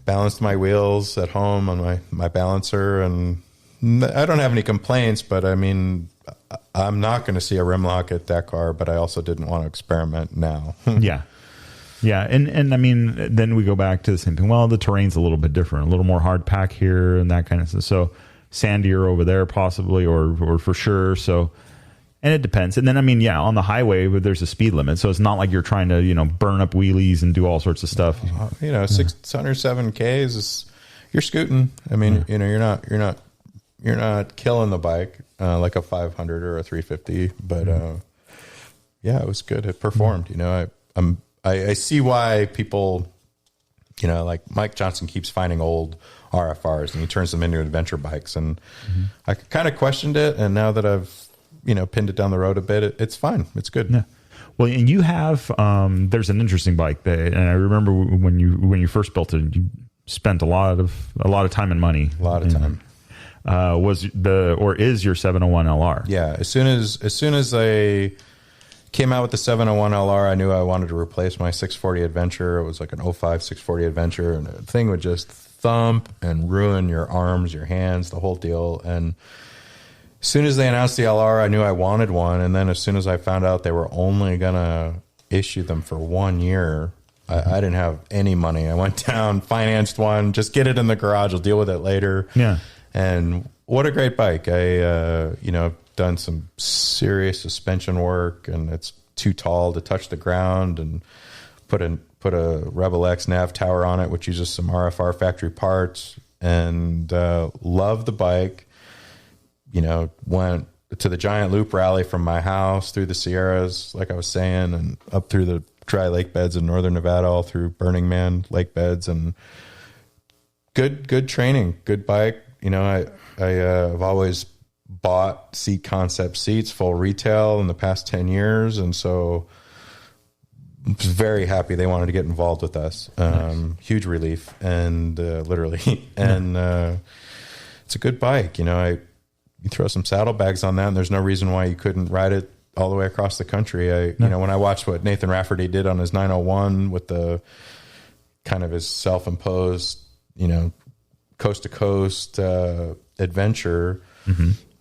balanced my wheels at home on my balancer, and I don't have any complaints, but I mean, I'm not going to see a rim lock at Dakar, but I also didn't want to experiment now. Yeah. And I mean, then we go back to the same thing. Well, the terrain's a little bit different, a little more hard pack here and that kind of stuff. So sandier over there possibly, or for sure. So, and it depends. And then, I mean, yeah, on the highway, there's a speed limit. So it's not like you're trying to, burn up wheelies and do all sorts of stuff. 607 Ks is, you're scooting. I mean, you're not killing the bike like a 500 or a 350, but yeah, it was good. It performed. I see why people, like Mike Johnson keeps finding old RFRs and he turns them into adventure bikes, and I kind of questioned it, and now that I've pinned it down the road a bit, it's fine. It's good. Yeah. Well, and you have there's an interesting bike that, and I remember when you first built it, you spent a lot of time and money. A lot of time. Is your 701 LR? Yeah, as soon as I came out with the 701 LR, I knew I wanted to replace my 640 Adventure. It was like an 05 640 Adventure, and the thing would just thump and ruin your arms, your hands, the whole deal. And as soon as they announced the LR, I knew I wanted one. And then as soon as I found out they were only gonna issue them for 1 year, I didn't have any money. I went down, financed one, just get it in the garage, I'll deal with it later. Yeah. And what a great bike. I, I've done some serious suspension work, and it's too tall to touch the ground, and put a Rebel X nav tower on it, which uses some RFR factory parts, and love the bike. Went to the Giant Loop Rally from my house through the Sierras, like I was saying, and up through the dry lake beds in northern Nevada, all through Burning Man lake beds, and good training, good bike. I've always bought Seat Concept seats full retail in the past 10 years, and so I was very happy they wanted to get involved with us. Nice. Huge relief, and literally, and it's a good bike. You throw some saddlebags on that, and there's no reason why you couldn't ride it all the way across the country. When I watched what Nathan Rafferty did on his 901 with the kind of his self-imposed, coast to coast adventure,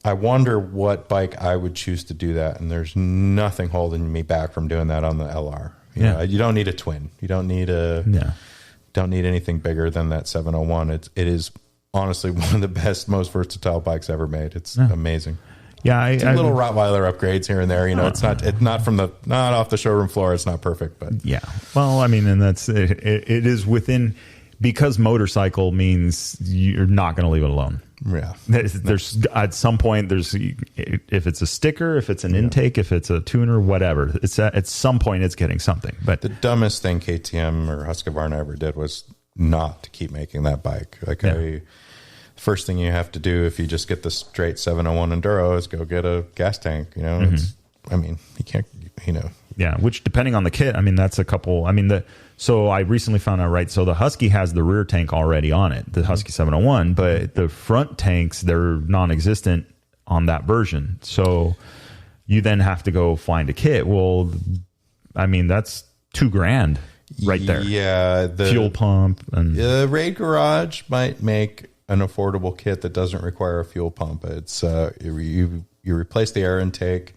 I wonder what bike I would choose to do that. And there's nothing holding me back from doing that on the LR. You don't need a twin. You don't need don't need anything bigger than that 701. It is honestly one of the best, most versatile bikes ever made. It's amazing. Yeah, I little Rottweiler upgrades here and there. It's not off the showroom floor. It's not perfect, but yeah. Well, I mean, and that's it is within, because motorcycle means you're not going to leave it alone. Yeah. There's at some point if it's a sticker, if it's an intake, if it's a tuner, whatever. It's at some point it's getting something. But the dumbest thing KTM or Husqvarna ever did was not to keep making that bike. First thing you have to do if you just get the straight 701 Enduro is go get a gas tank. You can't. Yeah, which depending on the kit, that's a couple. So I recently found out, right? So the Husky has the rear tank already on it, the Husky 701, but the front tanks, they're non-existent on that version. So you then have to go find a kit. Well, that's $2,000 right there. Yeah, the fuel pump and the Raid Garage might make an affordable kit that doesn't require a fuel pump. It's you replace the air intake,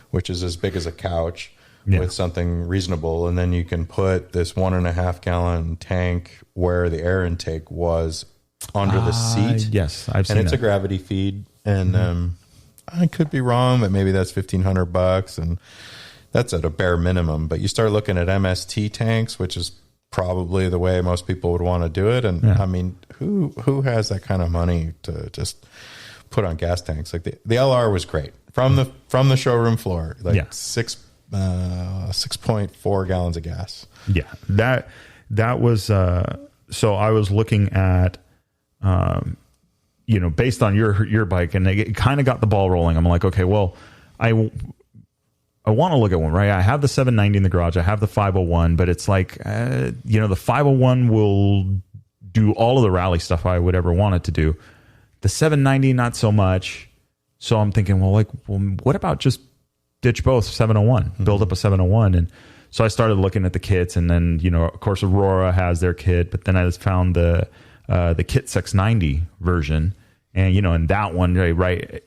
which is as big as a couch, with something reasonable, and then you can put this 1.5 gallon tank where the air intake was under the seat. Yes, I've seen and it's that. A gravity feed, and I could be wrong, but maybe that's $1,500, and that's at a bare minimum. But you start looking at MST tanks, which is probably the way most people would want to do it, and who has that kind of money to just put on gas tanks? Like the LR was great from the showroom floor, 6.4 gallons of gas. Yeah, that was so I was looking at based on your bike, and it kind of got the ball rolling. I'm like, okay, well, I want to look at one, right? I have the 790 in the garage. I have the 501, but it's like, the 501 will do all of the rally stuff I would ever want it to do. The 790, not so much. So I'm thinking, well, what about just ditch both 701, build up a 701? And so I started looking at the kits, and then, of course, Aurora has their kit, but then I just found the Kit 690 version, and, in that one, right,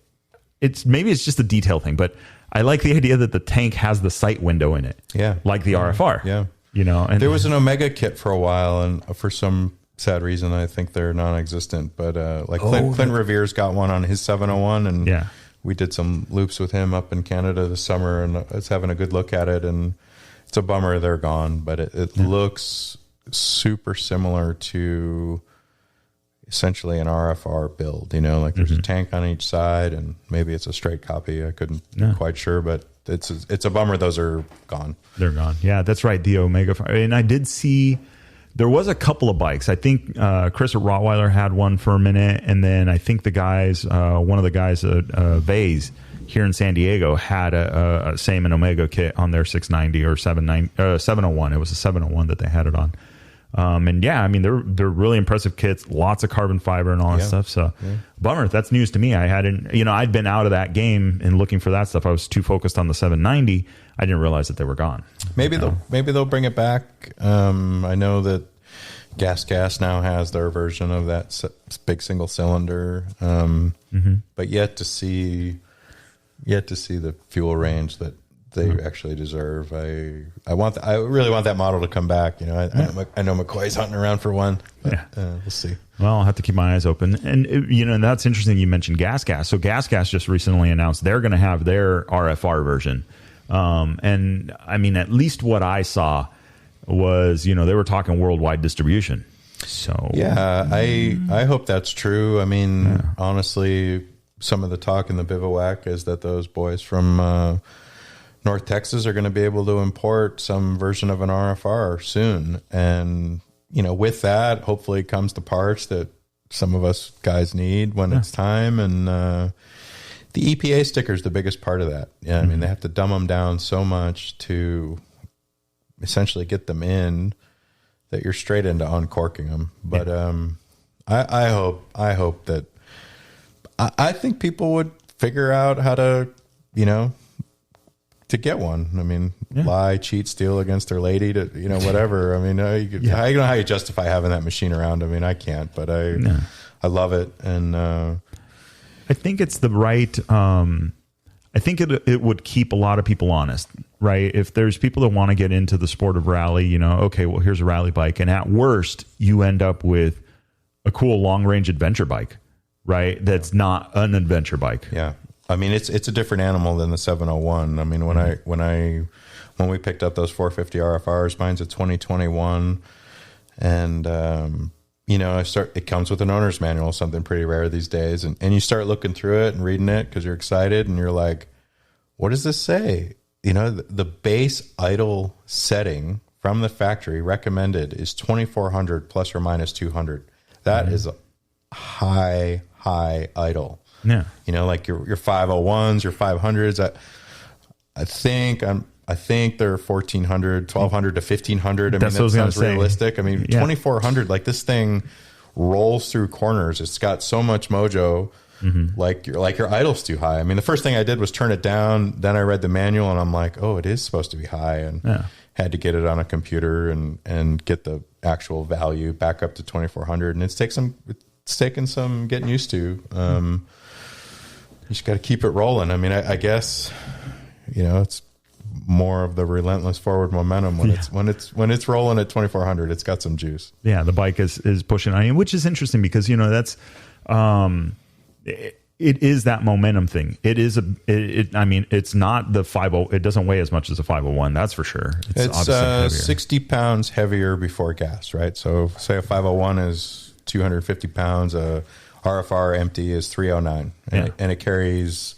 it's just a detail thing, but I like the idea that the tank has the sight window in it. Yeah. Like the RFR. Yeah. And there was an Omega kit for a while, and for some sad reason, I think they're non-existent, but Clint Revere's got one on his 701, and we did some loops with him up in Canada this summer, and I was having a good look at it, and it's a bummer they're gone, but it looks super similar to essentially an RFR build, there's a tank on each side, and maybe it's a straight copy. I couldn't be quite sure, but it's a bummer those are gone. They're gone. Yeah, that's right. The Omega. And I did see there was a couple of bikes. I think Chris at Rottweiler had one for a minute, and then I think one of the guys at Vase here in San Diego had a same an Omega kit on their 690 or 701. It was a 701 that they had it on. And they're really impressive kits, lots of carbon fiber and all that stuff. So bummer. That's news to me. I hadn't, I'd been out of that game and looking for that stuff. I was too focused on the 790. I didn't realize that they were gone. Maybe they'll bring it back. I know that Gas now has their version of that big single cylinder. But yet to see the fuel range that they actually deserve. I really want that model to come back. I know McCoy's hunting around for one. But, we'll see. Well, I'll have to keep my eyes open. And, and that's interesting. You mentioned Gas. So Gas just recently announced they're going to have their RFR version. And I mean, at least what I saw was, they were talking worldwide distribution. So yeah, I hope that's true. I mean, honestly, some of the talk in the Bivouac is that those boys from North Texas are going to be able to import some version of an RFR soon. And, with that, hopefully comes the parts that some of us guys need when it's time. And the EPA sticker is the biggest part of that. Yeah, I mean, they have to dumb them down so much to essentially get them in that you're straight into uncorking them. But I hope that I think people would figure out how to, to get one. I mean, lie, cheat, steal against their lady to, whatever. I mean, I don't know how you justify having that machine around. I mean, I can't, but I love it. And I think it's the right, I think it would keep a lot of people honest, right? If there's people that want to get into the sport of rally, okay, well, here's a rally bike. And at worst, you end up with a cool long-range adventure bike, right? That's not an adventure bike. Yeah. I mean, it's a different animal than the 701. I mean, when we picked up those 450 RFRs, mine's a 2021. And, it comes with an owner's manual, something pretty rare these days. And you start looking through it and reading it because you're excited and you're like, what does this say? The base idle setting from the factory recommended is 2,400 plus or minus 200. That is a high idle. Yeah. Like your 501s, your 500s. I think they're 1,400, 1,200 to 1,500. I mean, that sounds realistic. I mean, 2,400, like this thing rolls through corners. It's got so much mojo. Like your idle's too high. I mean, the first thing I did was turn it down. Then I read the manual and I'm like, oh, it is supposed to be high, and had to get it on a computer and get the actual value back up to 2,400. And it's taken some getting used to. You just got to keep it rolling. I mean, I guess, it's more of the relentless forward momentum when it's rolling at 2,400. It's got some juice. Yeah, the bike is pushing on you, which is interesting because that's it is that momentum thing. It is I mean, it's not the 50. It doesn't weigh as much as a 501. That's for sure. It's 60 pounds heavier before gas, right? So say a 501 is 250 pounds. A RFR empty is 309, and it carries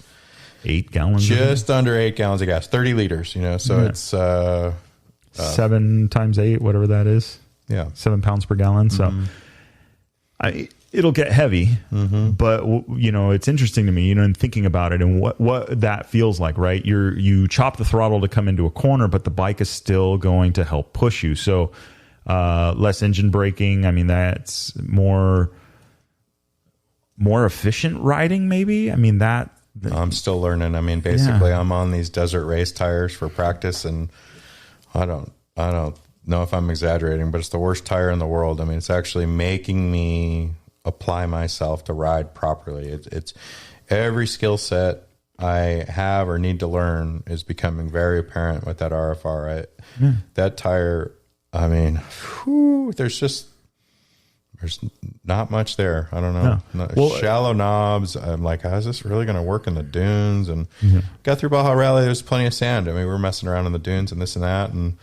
8 gallons, just under 8 gallons of gas, 30 liters. So it's 7 times 8, whatever that is. Yeah, 7 pounds per gallon. So it'll get heavy, but it's interesting to me, in thinking about it and what that feels like, right? You chop the throttle to come into a corner, but the bike is still going to help push you. So less engine braking. I mean, that's more efficient riding, maybe. I mean, I'm still learning. I mean, basically I'm on these desert race tires for practice, and I don't know if I'm exaggerating, but it's the worst tire in the world. I mean, it's actually making me apply myself to ride properly. It's every skill set I have or need to learn is becoming very apparent with that RFR. That tire, I mean, there's not much there. I don't know. Well, shallow knobs. I'm like, how's this really going to work in the dunes? And got through Baja Rally. There's plenty of sand. I mean, we're messing around in the dunes and this and that. And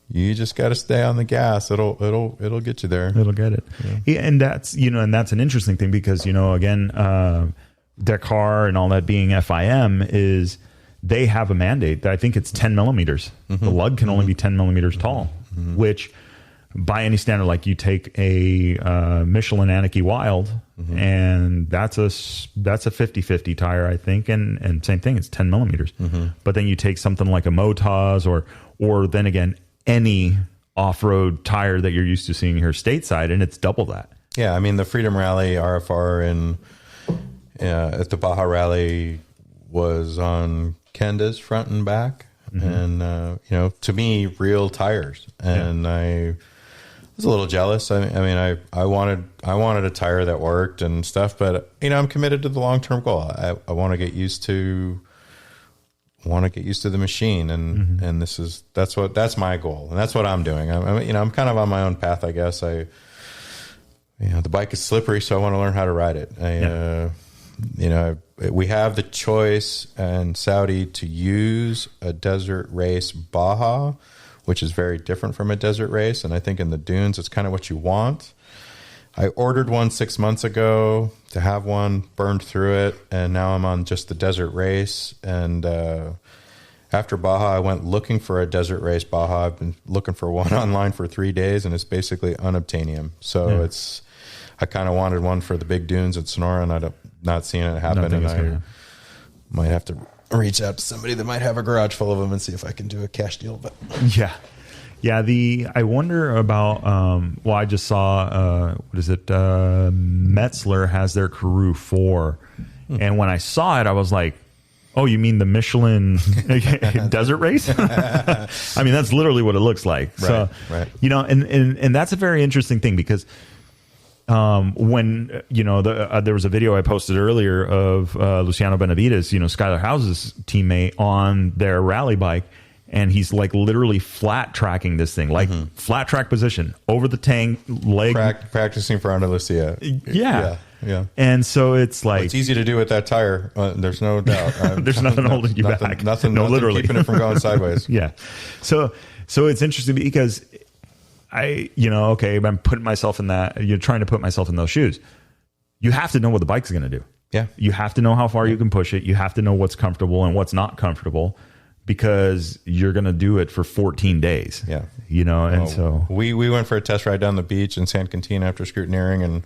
you just got to stay on the gas. It'll get you there. It'll get it. Yeah, and that's that's an interesting thing because again, Dakar and all that being FIM is they have a mandate that I think it's 10 millimeters. The lug can only be 10 millimeters tall, which by any standard, like you take a Michelin Anarchy Wild, and that's a 50/50 tire, I think, and same thing, it's 10 millimeters. But then you take something like a Motaz or then again any off-road tire that you're used to seeing here stateside, and it's double that. Yeah, I mean the Freedom Rally RFR at the Baja Rally was on Kenda's front and back, and to me, real tires, and I was a little jealous. I mean, I wanted a tire that worked and stuff, but I'm committed to the long-term goal. I want to get used to the machine, and that's my goal, and that's what I'm doing. I'm kind of on my own path, I guess. the bike is slippery, so I want to learn how to ride it. We have the choice in Saudi to use a desert race Baja, which is very different from a desert race. And I think in the dunes, it's kind of what you want. I ordered one 6 months ago to have one, burned through it, and now I'm on just the desert race. And after Baja, I went looking for a desert race Baja. I've been looking for one online for 3 days, and it's basically unobtainium. So I kind of wanted one for the big dunes at Sonora, and I'm not seeing it happen. And I might have to reach out to somebody that might have a garage full of them and see if I can do a cash deal. But yeah. I wonder about. I just saw. What is it? Metzler has their Karoo 4, and when I saw it, I was like, "Oh, you mean the Michelin desert race?" I mean, that's literally what it looks like. Right, so, and that's a very interesting thing because. When there was a video I posted earlier of Luciano Benavides, Skylar House's teammate, on their rally bike, and he's like literally flat tracking this thing, like flat track position over the tank leg, practicing for Andalusia. Yeah. And so it's like it's easy to do with that tire. There's no doubt. There's nothing holding you back. Nothing literally keeping it from going sideways. Yeah. So it's interesting because. I'm putting myself in that. You're trying to put myself in those shoes. You have to know what the bike's going to do. Yeah. You have to know how far you can push it. You have to know what's comfortable and what's not comfortable because you're going to do it for 14 days. Yeah. So we went for a test ride down the beach in San Quintin after scrutineering and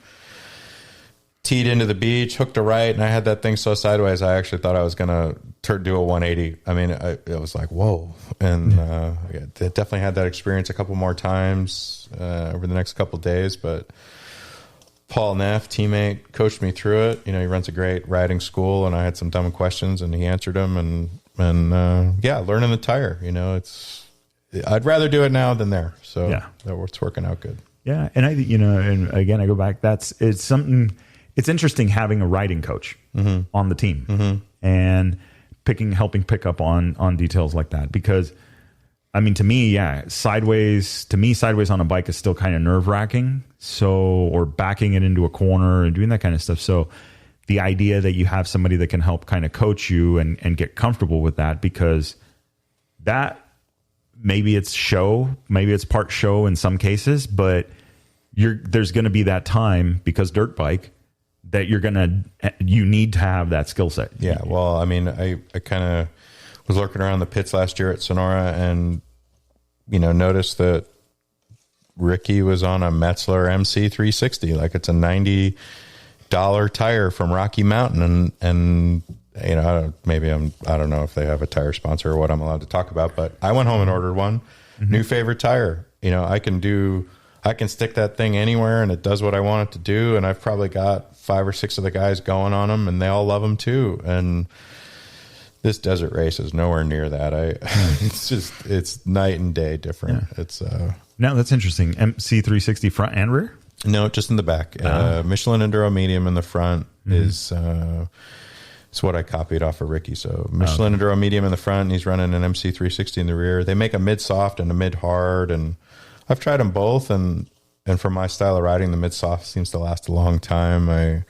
teed into the beach, hooked a right, and I had that thing so sideways I actually thought I was going to do a 180. I mean, it was like, whoa. And definitely had that experience a couple more times over the next couple of days. But Paul Neff, teammate, coached me through it. He runs a great riding school, and I had some dumb questions, and he answered them. And learning the tire. I'd rather do it now than there. So it's working out good. Yeah, and and again, I go back. It's something. It's interesting having a riding coach on the team and helping pick up on details like that. Because, I mean, to me, sideways on a bike is still kind of nerve wracking. Or backing it into a corner and doing that kind of stuff. So the idea that you have somebody that can help kind of coach you and get comfortable with that, because that maybe it's part show in some cases, but there's going to be that time because dirt bike that you need to have that skill set. Yeah. Well, I mean, I kind of was lurking around the pits last year at Sonora and, noticed that Ricky was on a Metzler MC 360. Like it's a $90 tire from Rocky Mountain. And maybe I don't know if they have a tire sponsor or what I'm allowed to talk about, but I went home and ordered one. New favorite tire. I can stick that thing anywhere and it does what I want it to do. And I've probably got 5 or 6 of the guys going on them and they all love them too. And this desert race is nowhere near that. It's night and day different. Yeah. It's no, that's interesting. MC 360 front and rear? No, just in the back. Michelin Enduro Medium in the front is it's what I copied off of Ricky. So Michelin Enduro Medium in the front, and he's running an MC 360 in the rear. They make a mid soft and a mid hard, and I've tried them both, and for my style of riding, the mid soft seems to last a long time. I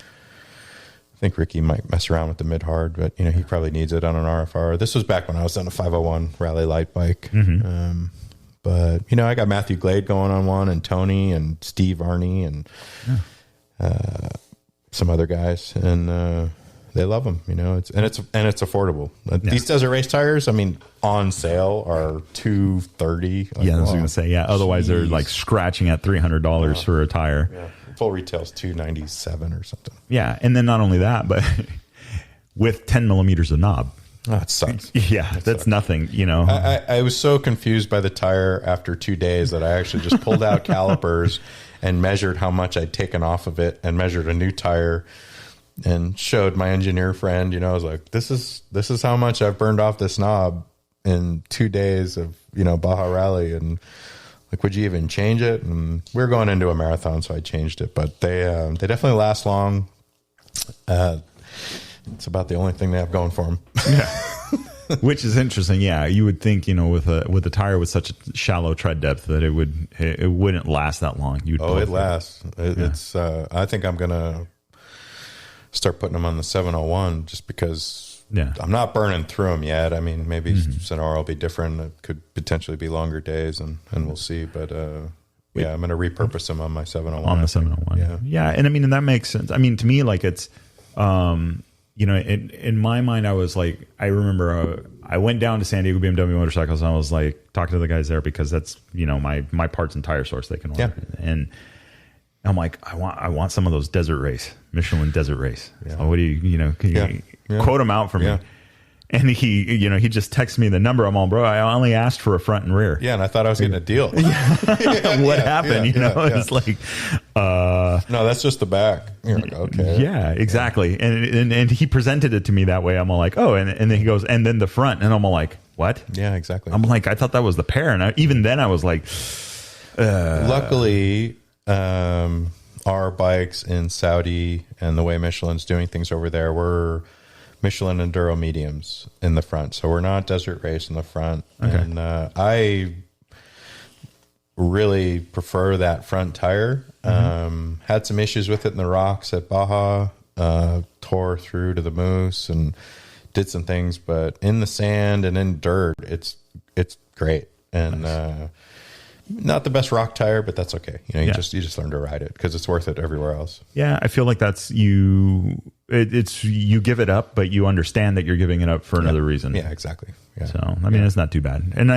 think Ricky might mess around with the mid hard, but he probably needs it on an RFR. This was back when I was on a 501 Rally light bike. But I got Matthew Glade going on one, and Tony and Steve Arney and some other guys, and they love them. It's affordable. These desert race tires, I mean, on sale are $230. I was going to say, otherwise they're like scratching at $300 for a tire. Yeah. Full retail's $297 or something. Yeah, and then not only that, but with 10 millimeters of knob. Oh, it sucks. Yeah, that's nothing. I was so confused by the tire after 2 days that I actually just pulled out calipers and measured how much I'd taken off of it and measured a new tire and showed my engineer friend. I was like, this is how much I've burned off this knob in 2 days of Baja Rally, and like, would you even change it? And we were going into a marathon, so I changed it. But they definitely last long. It's about the only thing they have going for them. Which is interesting. Yeah, you would think, with a tire with such a shallow tread depth that it wouldn't last that long. It lasts. It's. I think I'm gonna start putting them on the 701 just because I'm not burning through them yet. I mean, maybe Sonora will be different. It could potentially be longer days, and we'll see. But I'm going to repurpose them on my 701. On the 701. Yeah, and I mean, and that makes sense. I mean, to me, like it's. In my mind, I was like, I remember I went down to San Diego BMW Motorcycles, and I was like talking to the guys there because that's my parts and tire source they can order, and I'm like, I want some of those Michelin Desert Race. Yeah. So what do you can you quote them out for me? Yeah. And he just texted me the number. I'm all, bro, I only asked for a front and rear. Yeah, and I thought I was getting a deal. What happened? It's like, no, that's just the back. You're like, okay. Yeah, exactly. And he presented it to me that way. I'm all like, oh, and then he goes, and then the front, and I'm all like, what? Yeah, exactly. I'm like, I thought that was the pair, and even then I was like, luckily, our bikes in Saudi and the way Michelin's doing things over there were Michelin Enduro mediums in the front, so we're not Desert Race in the front. Okay. And I really prefer that front tire. Had some issues with it in the rocks at Baja, tore through to the Moose and did some things, but in the sand and in dirt, it's great. And not the best rock tire, but that's okay. You just learn to ride it because it's worth it everywhere else. Yeah, I feel like that's you. It's you give it up, but you understand that you're giving it up for another reason. Yeah, exactly. Yeah. So I mean, it's not too bad. And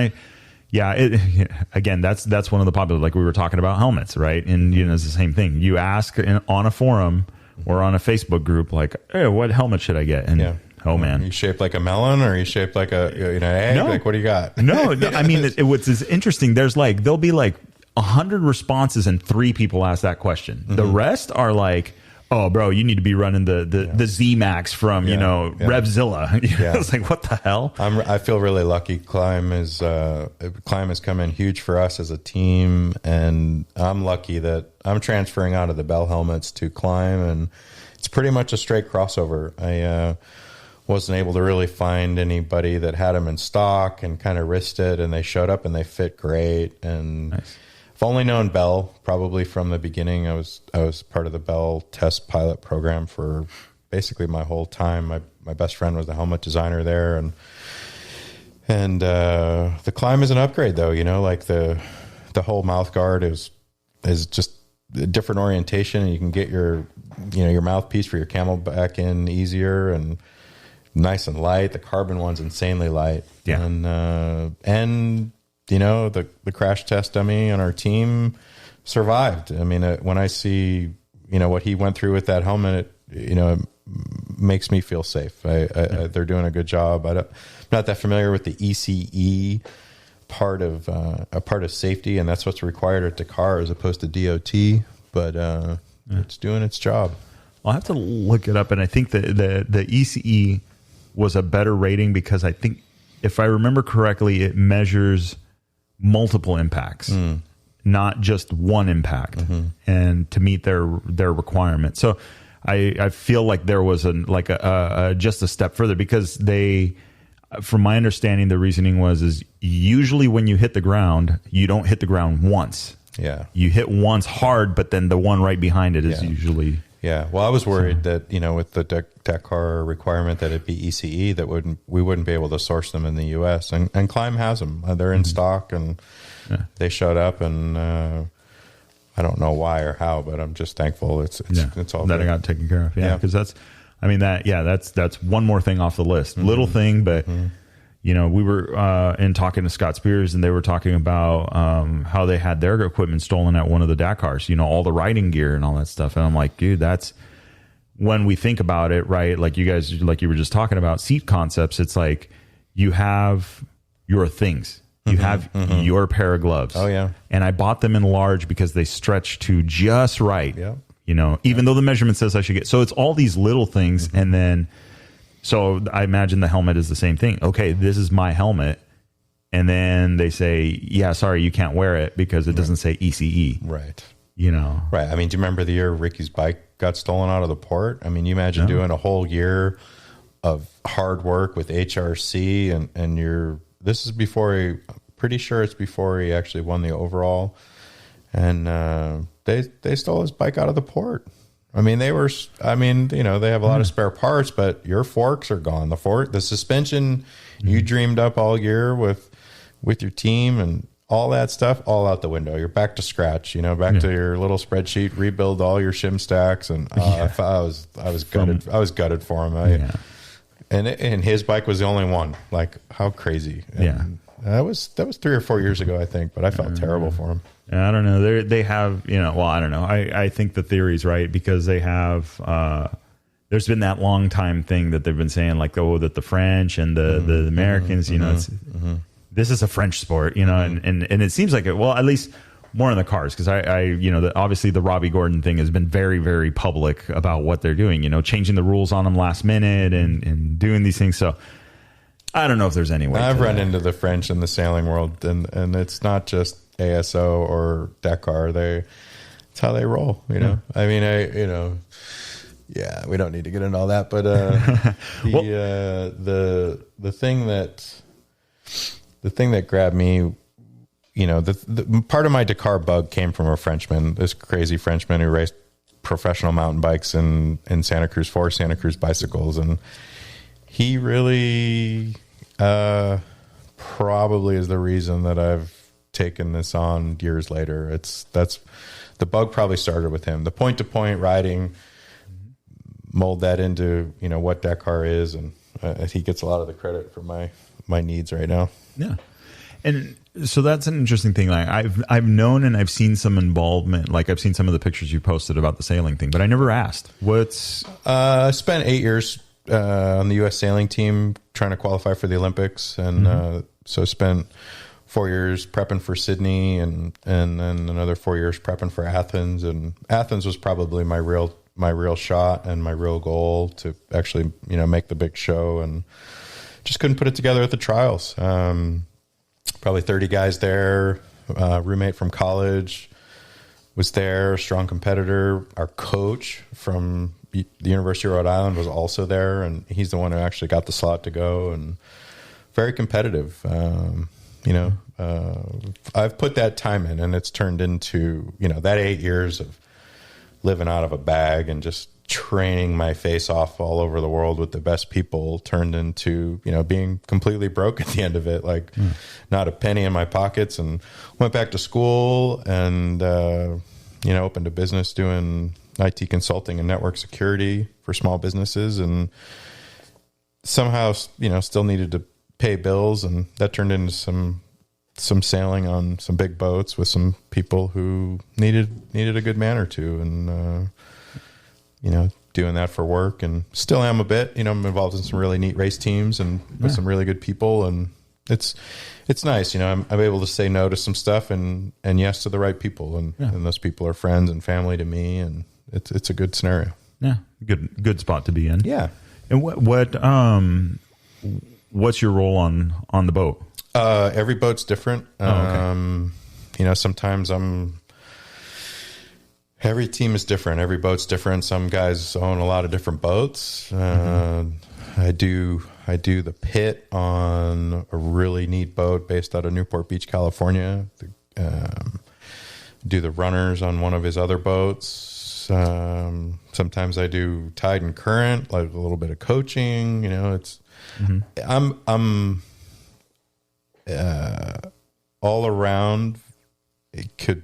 again, that's one of the popular, like we were talking about helmets, right? And it's the same thing. You ask on a forum or on a Facebook group, like, hey, what helmet should I get? And oh man, are you shaped like a melon, or are you shaped like a egg? No. Like, what do you got? No, I mean, what's interesting? There'll be like 100 responses, and 3 people ask that question. The rest are like, oh, bro, you need to be running the Z Max from Revzilla. It's like, what the hell? I feel really lucky. Climb has come in huge for us as a team, and I'm lucky that I'm transferring out of the Bell helmets to Climb, and it's pretty much a straight crossover. I wasn't able to really find anybody that had them in stock and kind of risked it, and they showed up and they fit great. And nice. I've only known Bell probably from the beginning. I was part of the Bell test pilot program for basically my whole time. My best friend was the helmet designer there, and the Climb is an upgrade though. Like the whole mouth guard is just a different orientation, and you can get your mouthpiece for your Camelback in easier and nice and light. The carbon one's insanely light. Yeah. And the crash test dummy on our team survived. I mean, when I see, what he went through with that helmet, it makes me feel safe. They're doing a good job. I'm not that familiar with the ECE part of safety, and that's what's required at Dakar as opposed to DOT, but it's doing its job. I'll have to look it up, and I think the ECE was a better rating because I think, if I remember correctly, it measures multiple impacts, not just one impact, and to meet their requirement. So I feel like there was just a step further, because they, from my understanding, the reasoning is usually when you hit the ground, you don't hit the ground once. Yeah, you hit once hard, but then the one right behind it is usually. Yeah, well, I was worried that with the Dakar requirement that it be ECE, that we wouldn't be able to source them in the U.S. And Climb has them; they're in stock, and they showed up. And I don't know why or how, but I'm just thankful it's all that good. I got taken care of. Yeah, because that's one more thing off the list. Little thing, but. We were in talking to Scott Spears, and they were talking about how they had their equipment stolen at one of the Dakars, all the riding gear and all that stuff. And I'm like, dude, that's when we think about it, right? Like you guys, like you were just talking about seat concepts. It's like you have your things. You have your pair of gloves. Oh, yeah. And I bought them in large because they stretch to just right. Yeah. Even though the measurement says I should get. So it's all these little things. And then... So I imagine the helmet is the same thing. Okay, this is my helmet. And then they say, yeah, sorry, you can't wear it because it doesn't say ECE. Right. Right. I mean, do you remember the year Ricky's bike got stolen out of the port? I mean, you imagine doing a whole year of hard work with HRC, and this is before I'm pretty sure it's before he actually won the overall, and they stole his bike out of the port. I mean, they have a lot of spare parts, but your forks are gone. The suspension you dreamed up all year with your team and all that stuff, all out the window. You're back to scratch, back to your little spreadsheet, rebuild all your shim stacks. And I was gutted. I was gutted for him. And his bike was the only one. Like, how crazy. And that was 3 or 4 years ago, I think, but I felt terrible for him. I don't know. They have, well, I don't know. I think the theory's right because they have, there's been that long time thing that they've been saying, like, that the French and the Americans, this is a French sport, and it seems like at least more in the cars. Cause obviously the Robbie Gordon thing has been very, very public about what they're doing, changing the rules on them last minute and doing these things. So I don't know if there's any way. I've run into the French in the sailing world, and it's not just ASO or Dakar. It's how they roll, I mean, we don't need to get into all that, but the thing that grabbed me, the part of my Dakar bug came from a Frenchman, this crazy Frenchman who raced professional mountain bikes in Santa Cruz for Santa Cruz bicycles, and he really probably is the reason that I've taken this on years later. That's the bug probably started with him. The point-to-point riding, mold that into what Dakar is, and he gets a lot of the credit for my needs right now. Yeah, and so that's an interesting thing. Like I've known and I've seen some involvement. Like I've seen some of the pictures you posted about the sailing thing, but I never asked. I spent 8 years on the U.S. sailing team trying to qualify for the Olympics, and so spent 4 years prepping for Sydney, and then another 4 years prepping for Athens. And Athens was probably my real shot and my real goal to actually make the big show, and just couldn't put it together at the trials. Probably 30 guys there. Roommate from college was there, strong competitor. Our coach from the University of Rhode Island was also there, and he's the one who actually got the slot to go, and very competitive. I've put that time in, and it's turned into, that 8 years of living out of a bag and just training my face off all over the world with the best people turned into, being completely broke at the end of it, like not a penny in my pockets, and went back to school and, opened a business doing IT consulting and network security for small businesses, and somehow, still needed to pay bills, and that turned into some sailing on some big boats with some people who needed a good man or two, and doing that for work, and still am a bit. I'm involved in some really neat race teams and with some really good people, and it's nice. I'm able to say no to some stuff and yes to the right people, and those people are friends and family to me, and it's a good scenario. Yeah, good spot to be in. Yeah. And what's your role on the boat? Every boat's different. Okay. Sometimes every team is different. Every boat's different. Some guys own a lot of different boats. I do the pit on a really neat boat based out of Newport Beach, California. Do the runners on one of his other boats. Sometimes I do tide and current, like a little bit of coaching. I'm all around. It could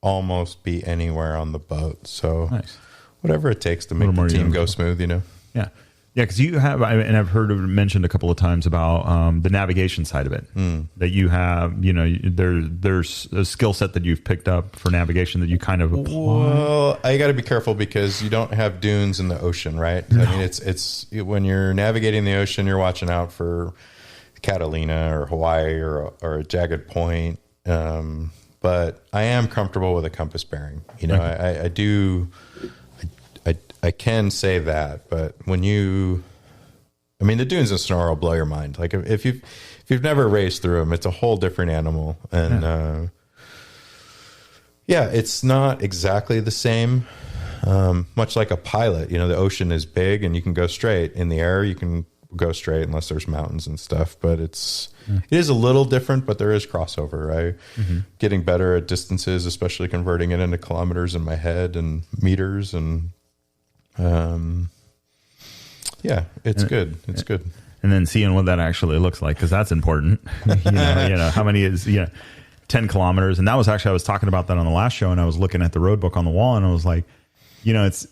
almost be anywhere on the boat. So whatever it takes to make the team go smooth, Yeah. Yeah. Cause you have, and I've heard it mentioned a couple of times about the navigation side of it, that you have, there's a skill set that you've picked up for navigation that you kind of apply. Well, I got to be careful because you don't have dunes in the ocean, right? No. I mean, it's when you're navigating the ocean, you're watching out for Catalina or Hawaii or a jagged point. But I am comfortable with a compass bearing. I can say that, but the dunes in Sonora will blow your mind. Like if you've never raced through them, it's a whole different animal. And it's not exactly the same. Much like a pilot, the ocean is big and you can go straight. In the air, you can go straight unless there's mountains and stuff. But it is a little different, but there is crossover, right? Getting better at distances, especially converting it into kilometers in my head and meters. And yeah, it's good. It's good. And then seeing what that actually looks like, because that's important. you know, how many is, 10 kilometers. And that was actually, I was talking about that on the last show, and I was looking at the road book on the wall, and I was like, it's,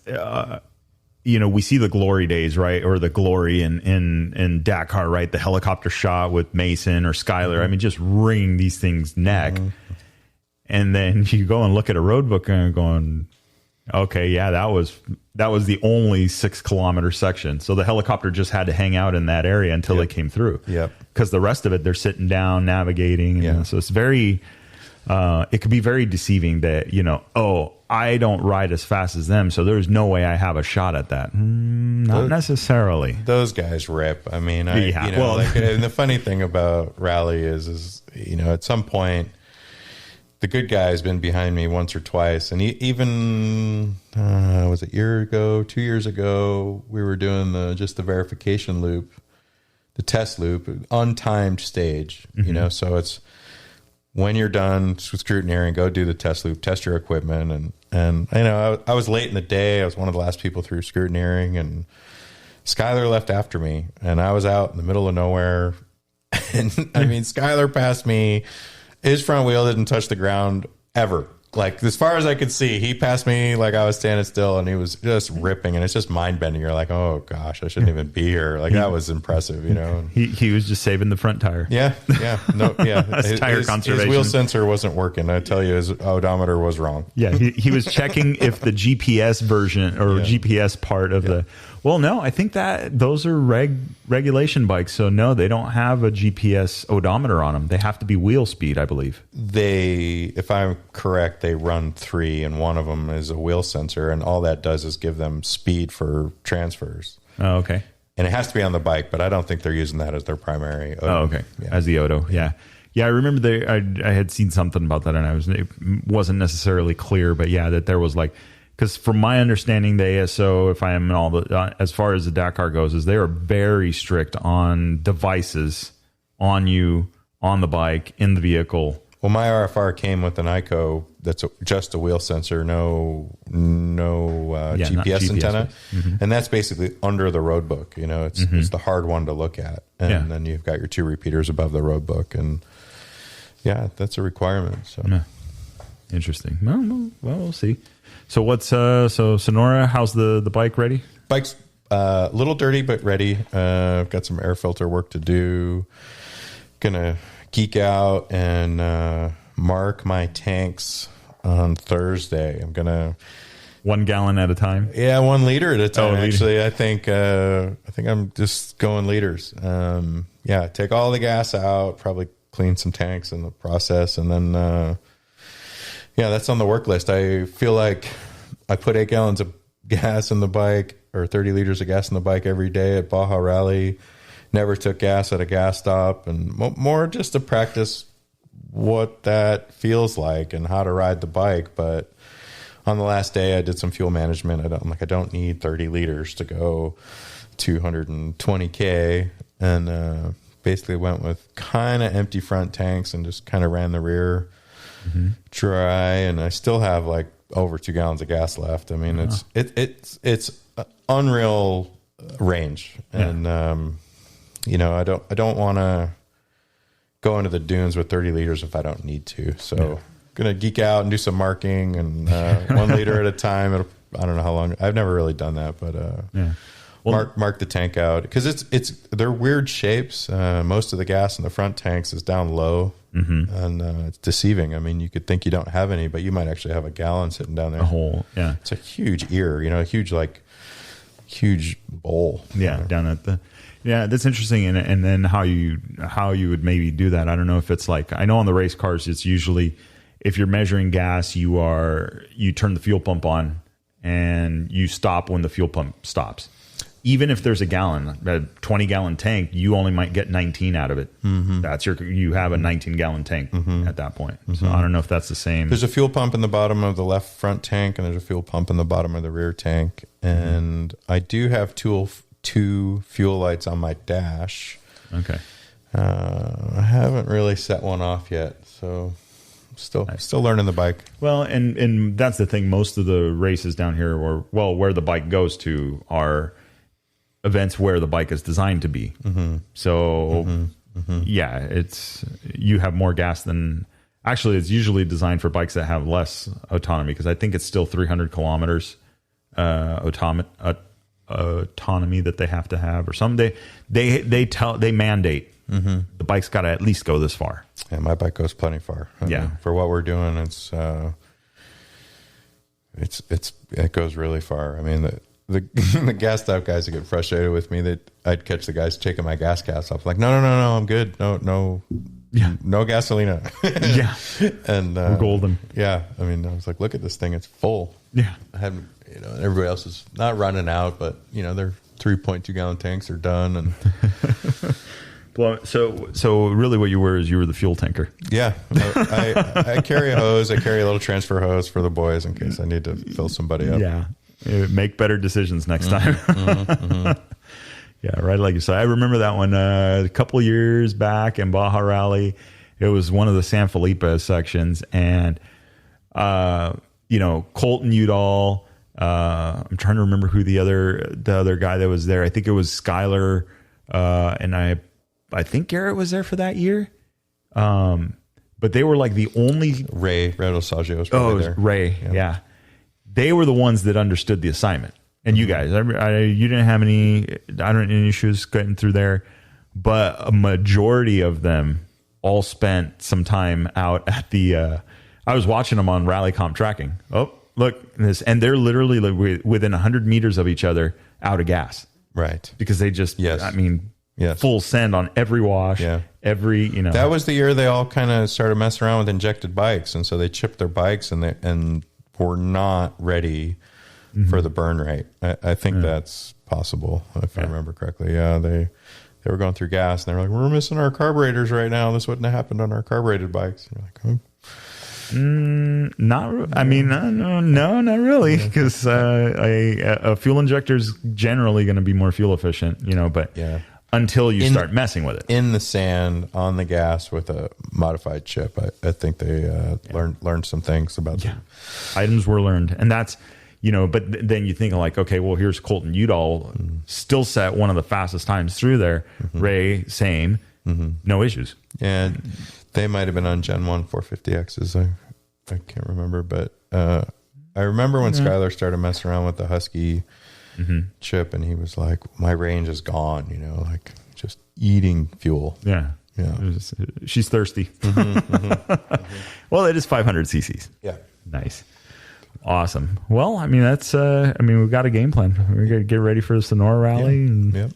we see the glory days, right? Or the glory in Dakar, right? The helicopter shot with Mason or Skyler. I mean, just wringing these things neck. And then you go and look at a road book and going, okay, yeah, that was the only 6 kilometer section. So the helicopter just had to hang out in that area until they came through. Yep. Because the rest of it, they're sitting down, navigating. So it's very, it could be very deceiving that, I don't ride as fast as them, so there's no way I have a shot at that. Not necessarily. Those guys rip. I mean, and the funny thing about rally is at some point, the good guy's been behind me once or twice. And even, was it a year ago, 2 years ago, we were doing the verification loop, the test loop, untimed stage, so it's when you're done with scrutineering, go do the test loop, test your equipment. And I was late in the day. I was one of the last people through scrutineering, and Skyler left after me, and I was out in the middle of nowhere. And I mean, Skyler passed me. His front wheel didn't touch the ground ever. Like, as far as I could see, he passed me like I was standing still, and he was just ripping, and it's just mind bending. You're like, oh gosh, I shouldn't even be here. Like, that was impressive, He was just saving the front tire. Yeah. His tire conservation. His wheel sensor wasn't working. I tell you, his odometer was wrong. Yeah, he was checking if the GPS version or GPS part of the. Well, no, I think that those are regulation bikes. So no, they don't have a GPS odometer on them. They have to be wheel speed, I believe. If I'm correct, they run 3, and one of them is a wheel sensor, and all that does is give them speed for transfers. Oh, okay. And it has to be on the bike, but I don't think they're using that as their primary. Oh, okay. Yeah. As the Odo, yeah. Yeah, I remember I had seen something about that, and it wasn't necessarily clear, but yeah, that there was like. Because from my understanding, the ASO, if I am in all the, as far as the Dakar goes, is they are very strict on devices on you, on the bike, in the vehicle. Well, my RFR came with an ICO that's just a wheel sensor, no GPS antenna. And that's basically under the road book. It's the hard one to look at. And then you've got your 2 repeaters above the road book. And yeah, that's a requirement. So interesting. Well, we'll see. So what's so Sonora? How's the bike ready? Bike's a little dirty but ready. I've got some air filter work to do. Gonna geek out and mark my tanks on Thursday. I'm gonna 1 gallon at a time. Yeah, 1 liter at a time. Actually, I think I'm just going liters. Take all the gas out. Probably clean some tanks in the process, and then. That's on the work list. I feel like I put 8 gallons of gas in the bike, or 30 liters of gas in the bike every day at Baja Rally. Never took gas at a gas stop, and more just to practice what that feels like and how to ride the bike. But on the last day, I did some fuel management. I don't need 30 liters to go 220K, and basically went with kind of empty front tanks and just kind of ran the rear. Dry, and I still have like over 2 gallons of gas left. I mean, it's unreal range, and I don't want to go into the dunes with 30 liters if I don't need to. So gonna geek out and do some marking, and 1 liter at a time. I don't know how long. I've never really done that, but mark the tank out, because they're weird shapes. Most of the gas in the front tanks is down low. And it's deceiving. I mean, you could think you don't have any, but you might actually have a gallon sitting down there. A hole, yeah. It's a huge ear, a huge bowl. Yeah, down at the. Yeah, that's interesting. And then how you would maybe do that. I don't know if it's like, I know on the race cars, it's usually if you're measuring gas, you turn the fuel pump on and you stop when the fuel pump stops. Even if there's a 20-gallon tank, you only might get 19 out of it. That's you have a 19-gallon tank at that point. So I don't know if that's the same. There's a fuel pump in the bottom of the left front tank, and there's a fuel pump in the bottom of the rear tank. And I do have two 2 fuel lights on my dash. Okay. I haven't really set one off yet, so still learning the bike. Well, and that's the thing. Most of the races down here, where the bike goes to, are events where the bike is designed to be. So yeah, you have more gas than actually. It's usually designed for bikes that have less autonomy, because I think it's still 300 kilometers autonomy that they have to have, or something. They mandate. The bike's got to at least go this far. Yeah, my bike goes plenty far. I mean, for what we're doing, it goes really far. I mean, the gassed out guys that get frustrated with me, that I'd catch the guys taking my gas caps off, like, no, I'm good. No gasolina. Yeah, and we're golden. Yeah, I mean, I was like, look at this thing, it's full. Yeah, I haven't, everybody else is not running out, but their 3.2 gallon tanks are done, and. Well, so really what you were the fuel tanker. Yeah. I carry a hose. I carry a little transfer hose for the boys in case I need to fill somebody up. Yeah. Make better decisions next time. Yeah, right. Like you said, I remember that one a couple of years back in Baja Rally. It was one of the San Felipe sections, and, Colton Udall, I'm trying to remember who the other guy that was there. I think it was Skylar, and I think Garrett was there for that year. But they were like the only... Ray Osaggio was probably there. Ray, yeah. They were the ones that understood the assignment. And you guys, you didn't have any issues getting through there. But a majority of them all spent some time out at the... I was watching them on Rally Comp tracking. Oh, look, this, and they're literally like within 100 meters of each other out of gas. Right. Because they just... Yes. I mean... Yes. Full send on every wash, every, That was the year they all kind of started messing around with injected bikes, and so they chipped their bikes, and were not ready for the burn rate. I think that's possible, if I remember correctly. Yeah, they were going through gas, and they were like, we're missing our carburetors right now. This wouldn't have happened on our carbureted bikes. And you're like, no, not really, because a fuel injector is generally going to be more fuel efficient, but until you start messing with it in the sand on the gas with a modified chip, I think they learned some things about them. Items were learned, and that's but then you think like, okay, well, here's Colton Udall, still set one of the fastest times through there. Ray, same, no issues. And they might have been on Gen 1 450Xs. I can't remember, but I remember when Skylar started messing around with the Husky chip, and he was like, my range is gone, like just eating fuel. Yeah. She's thirsty. Well, it is 500 cc's. Yeah. Nice. Awesome. Well, I mean, that's, we've got a game plan. We're going to get ready for the Sonora Rally. And,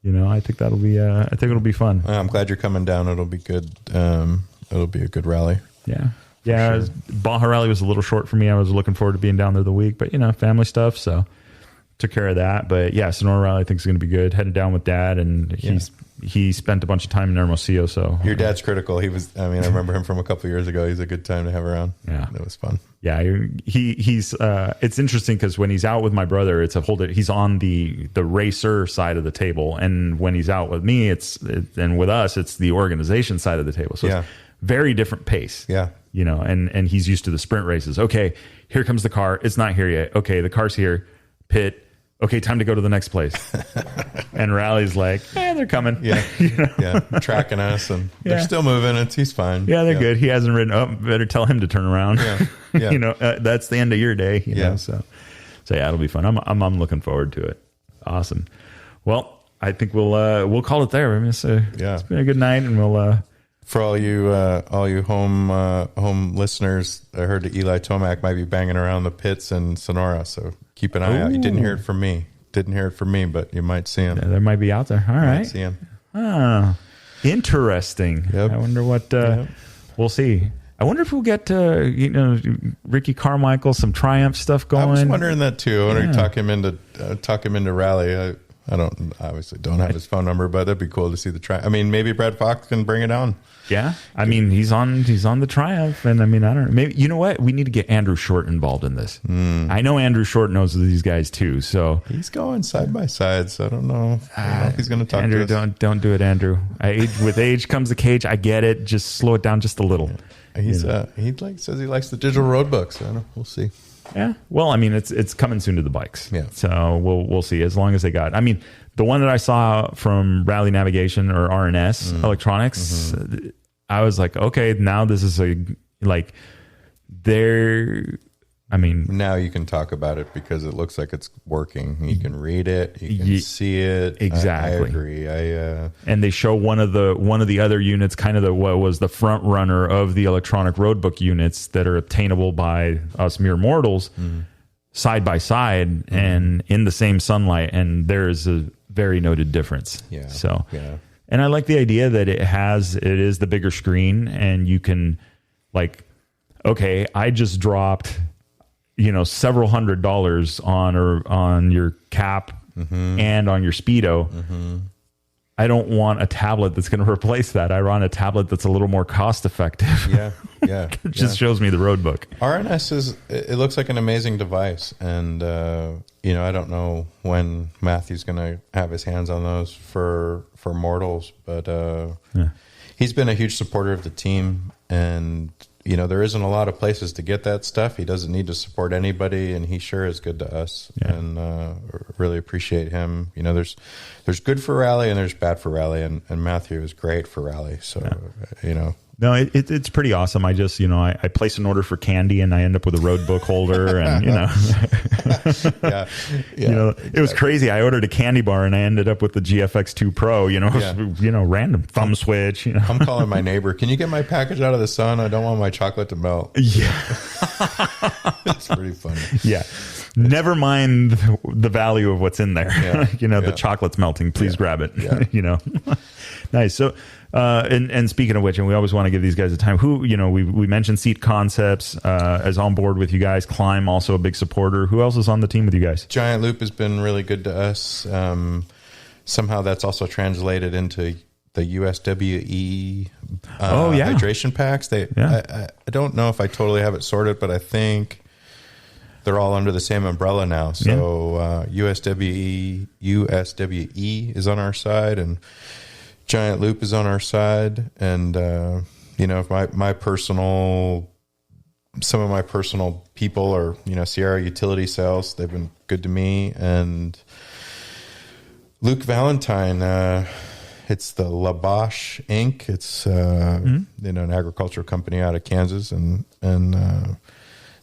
I think that'll be, it'll be fun. I'm glad you're coming down. It'll be good. It'll be a good rally. Yeah. Yeah. Sure. Baja Rally was a little short for me. I was looking forward to being down there the week, but family stuff. So took care of that. But yeah, Sonora Rally I think is going to be good. Headed down with Dad, and he spent a bunch of time in Hermosillo. So your dad's critical. He was. I remember him from a couple of years ago. He's a good time to have around. Yeah, it was fun. Yeah, he's. It's interesting because when he's out with my brother, it's he's on the racer side of the table, and when he's out with me, and with us, it's the organization side of the table. So it's very different pace. Yeah. And he's used to the sprint races. Okay, here comes the car. It's not here yet. Okay, the car's here. Pit. Okay, time to go to the next place. And Rally's like, they're coming. Yeah, tracking us, and they're still moving. He's fine. Yeah, they're good. He hasn't ridden. Oh, better tell him to turn around. Yeah. That's the end of your day. You know, so yeah, it'll be fun. I'm looking forward to it. Awesome. Well, I think we'll call it there. It's been a good night, and we'll. For all you home listeners, I heard that Eli Tomac might be banging around the pits in Sonora, so keep an eye out. You didn't hear it from me. But you might see him. Yeah, they might be out there. All right. See him. Ah, interesting. Yep. I wonder what we'll see. I wonder if we'll get Ricky Carmichael some Triumph stuff going. I was wondering that too. I wonder if talk him into rally. I obviously don't have his phone number, but that'd be cool to see the Triumph. I mean, maybe Brad Fox can bring it on. Yeah, I mean, he's on the Triumph, and I mean, I don't know. Maybe, you know what? We need to get Andrew Short involved in this. I know Andrew Short knows these guys too, so he's going side by side. So I don't know if he's going to talk. Andrew, to us. don't do it, Andrew. With age comes the cage. I get it. Just slow it down just a little. He says he likes the digital road books. I don't know. We'll see. Yeah. Well, I mean, it's coming soon to the bikes. Yeah. So we'll see. As long as they got. I mean, the one that I saw from Rally Navigation or RNS Electronics. I was like, okay, now this is I mean, now you can talk about it because it looks like it's working. You can read it, you can see it. Exactly. I agree. And they show one of the other units, kind of what was the front runner of the electronic roadbook units that are obtainable by us mere mortals, side by side and in the same sunlight, and there is a very noted difference. Yeah. So. Yeah. And I like the idea that it is the bigger screen, and you can okay, I just dropped, several $100s on your cap and on your Speedo. I don't want a tablet that's going to replace that. I want a tablet that's a little more cost effective. Yeah. It just shows me the road book. RNS it looks like an amazing device, and I don't know when Matthew's going to have his hands on those for mortals, but he's been a huge supporter of the team, and there isn't a lot of places to get that stuff. He doesn't need to support anybody, and he sure is good to us, and really appreciate him. There's good for rally and there's bad for rally, and Matthew is great for rally. So, No, it's pretty awesome. I just, I place an order for candy and I end up with a road book holder, and it was crazy. I ordered a candy bar and I ended up with the GFX2 Pro. Random thumb switch. I'm calling my neighbor. Can you get my package out of the sun? I don't want my chocolate to melt. Yeah, it's pretty funny. Yeah. Never mind the value of what's in there. Yeah. The chocolate's melting. Please grab it. Yeah. Nice. So, and speaking of which, and we always want to give these guys a time. We mentioned Seat Concepts as on board with you guys. Climb, also a big supporter. Who else is on the team with you guys? Giant Loop has been really good to us. Somehow that's also translated into the USWE hydration packs. I don't know if I totally have it sorted, but I think they're all under the same umbrella now. So USWE is on our side, and Giant Loop is on our side. And some of my personal people are Sierra Utility Sales. They've been good to me. And Luke Valentine, it's the La Bosch Inc. It's an agricultural company out of Kansas, and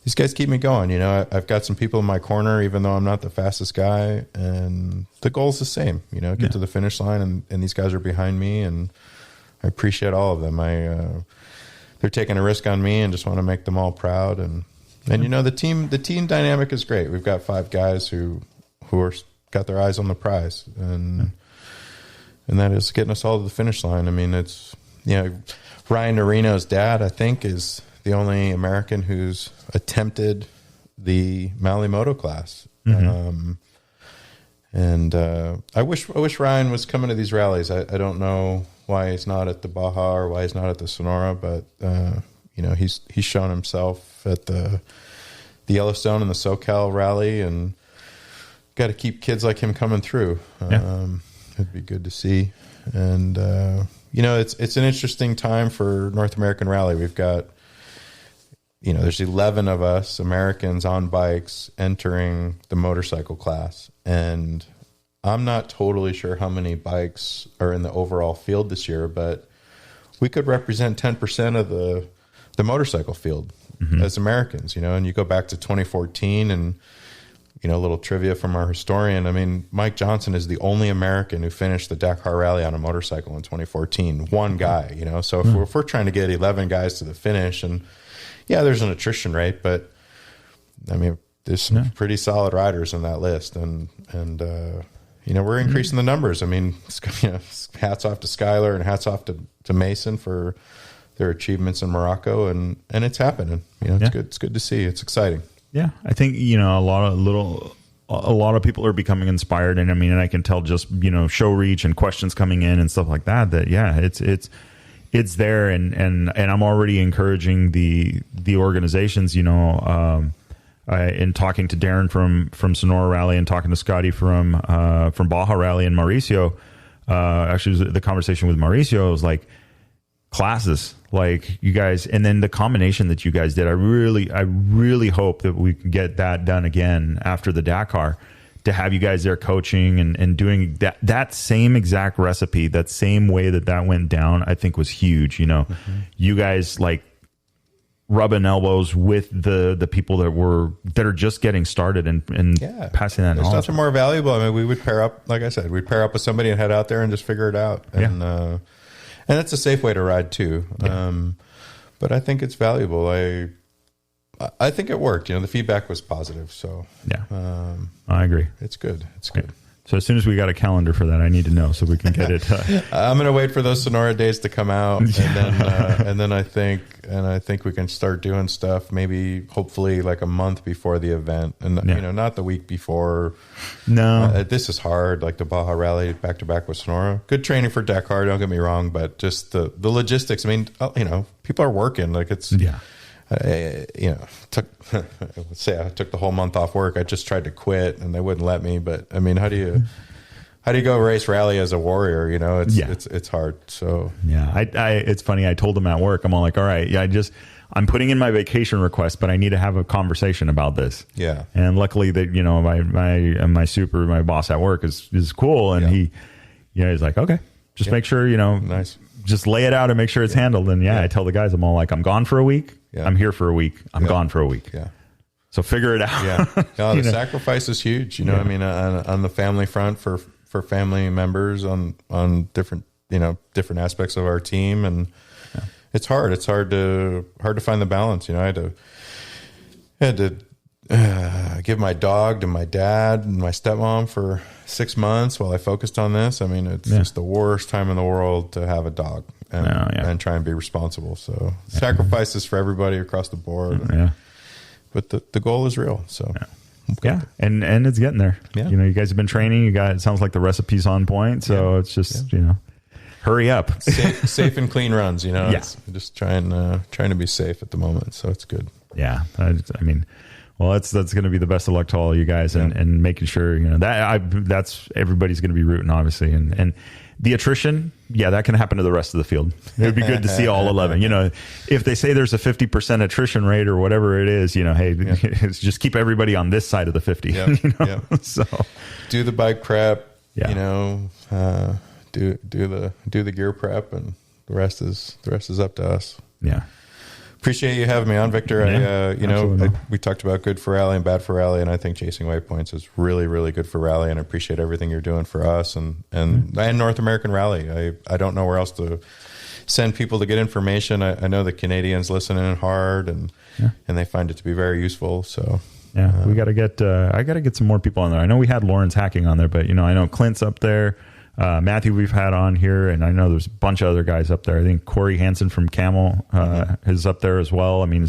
these guys keep me going. I've got some people in my corner, even though I'm not the fastest guy, and the goal's the same. Get to the finish line, and these guys are behind me, and I appreciate all of them. They're taking a risk on me, and just want to make them all proud. And the team dynamic is great. We've got 5 guys who are got their eyes on the prize, and that is getting us all to the finish line. I mean, it's Ryan Norino's dad, I think, is the only American who's attempted the Maui Moto class. And I wish Ryan was coming to these rallies. I don't know why he's not at the Baja or why he's not at the Sonora, but he's shown himself at the Yellowstone and the SoCal rally, and got to keep kids like him coming through. It'd be good to see. And it's an interesting time for North American Rally. We've got there's 11 of us Americans on bikes entering the motorcycle class. And I'm not totally sure how many bikes are in the overall field this year, but we could represent 10% of the motorcycle field as Americans, and you go back to 2014 and, a little trivia from our historian. I mean, Mike Johnson is the only American who finished the Dakar Rally on a motorcycle in 2014. One guy, so if we're trying to get 11 guys to the finish, and there's an attrition rate, but I mean, there's some pretty solid riders in that list, and we're increasing the numbers. I mean, hats off to Skylar and hats off to Mason for their achievements in Morocco, and it's happening. It's good. It's good to see. It's exciting. Yeah, I think a a lot of people are becoming inspired, and I mean, and I can tell just, you know, show reach and questions coming in and stuff like that, yeah, it's there, and I'm already encouraging the organizations, you know, in talking to Darren from Sonora Rally and talking to Scotty from Baja Rally and Mauricio. Actually, the conversation with Mauricio was like, classes like you guys, and then the combination that you guys did, I really hope that we can get that done again after the Dakar, to have you guys there coaching and doing that same exact recipe, that same way that went down, I think was huge. You know, you guys like rubbing elbows with the people that are just getting started and passing that knowledge. There's nothing more valuable. I mean, we would pair up, like I said, we'd pair up with somebody and head out there and just figure it out. And it's a safe way to ride too. But I think it's valuable. I think it worked. You know, the feedback was positive. So I agree. It's good. It's good. So as soon as we got a calendar for that, I need to know so we can get it. I'm going to wait for those Sonora days to come out, and then I think we can start doing stuff. Maybe, hopefully, like a month before the event, and you know, not the week before. No, this is hard. Like the Baja Rally back to back with Sonora, good training for Dakar. Don't get me wrong, but just the logistics. I mean, you know, people are working. Like it's you know, let's say I took the whole month off work. I just tried to quit and they wouldn't let me. But I mean, how do you go race rally as a warrior? You know, it's hard. So it's funny. I told them at work, I'm all like, all right, I'm putting in my vacation request, but I need to have a conversation about this. Yeah. And luckily that, you know, my boss at work is cool. And he's like, okay, just make sure, you know, just lay it out and make sure it's handled. And I tell the guys, I'm all like, I'm gone for a week. Yeah. I'm here for a week. I'm gone for a week. Yeah. So figure it out. Yeah. No, the sacrifice is huge. You know, I mean, on the family front for family members on different, you know, different aspects of our team. And it's hard. It's hard to find the balance. You know, I had to give my dog to my dad and my stepmom for 6 months while I focused on this. I mean, it's just the worst time in the world to have a dog and try and be responsible. So sacrifices for everybody across the board. But the goal is real. So and it's getting there. Yeah. You know, you guys have been training. It sounds like the recipe's on point. So it's just, you know, hurry up. Safe and clean runs, you know. It's just trying to be safe at the moment. So it's good. Yeah. I mean, well, that's going to be the best of luck to all you guys, and making sure, you know, that's everybody's going to be rooting, obviously, and the attrition, that can happen to the rest of the field. It would be good to see all 11. You know, if they say there's a 50% attrition rate or whatever it is, you know, hey, just keep everybody on this side of the 50. Yep. You know? So do the bike prep. You know, do the gear prep, and the rest is up to us. Yeah. Appreciate you having me on, Victor. We talked about good for rally and bad for rally, and I think Chasing Waypoints is really, really good for rally, and I appreciate everything you're doing for us and North American Rally. I don't know where else to send people to get information. I know the Canadians listening hard, and they find it to be very useful. So we got to get I got to get some more people on there. I know we had Lawrence Hacking on there, but you know, I know Clint's up there. Matthew we've had on here, and I know there's a bunch of other guys up there. I think Corey Hansen from Camel is up there as well. I mean,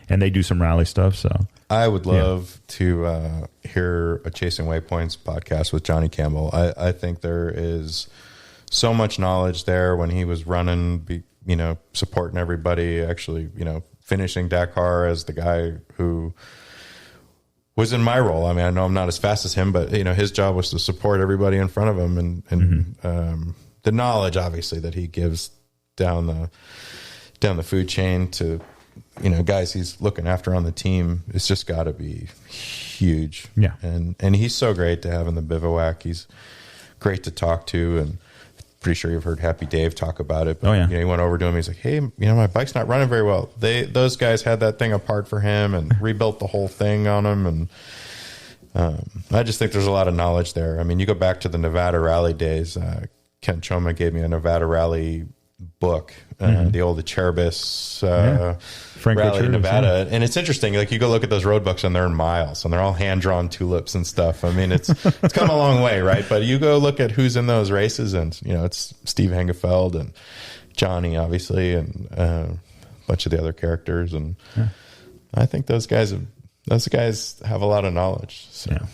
and they do some rally stuff. So I would love to hear a Chasing Waypoints podcast with Johnny Campbell. I think there is so much knowledge there when he was running, you know, supporting everybody, actually, you know, finishing Dakar as the guy who was in my role. I mean, I know I'm not as fast as him, but you know, his job was to support everybody in front of him, and the knowledge, obviously, that he gives down the food chain to, you know, guys he's looking after on the team. It's just got to be huge. Yeah, and he's so great to have in the Bivouac. He's great to talk to, and pretty sure you've heard Happy Dave talk about it. But, you know, he went over to him. He's like, hey, you know, my bike's not running very well. Those guys had that thing apart for him and rebuilt the whole thing on him. And I just think there's a lot of knowledge there. I mean, you go back to the Nevada Rally days. Ken Choma gave me a Nevada Rally book, the old Cherubis Rally in Nevada. And it's interesting. Like, you go look at those road books and they're in miles and they're all hand-drawn tulips and stuff. I mean, it's come a long way, right? But you go look at who's in those races, and, you know, it's Steve Hengefeld and Johnny, obviously, and a bunch of the other characters. And I think those guys have a lot of knowledge. So. Yeah.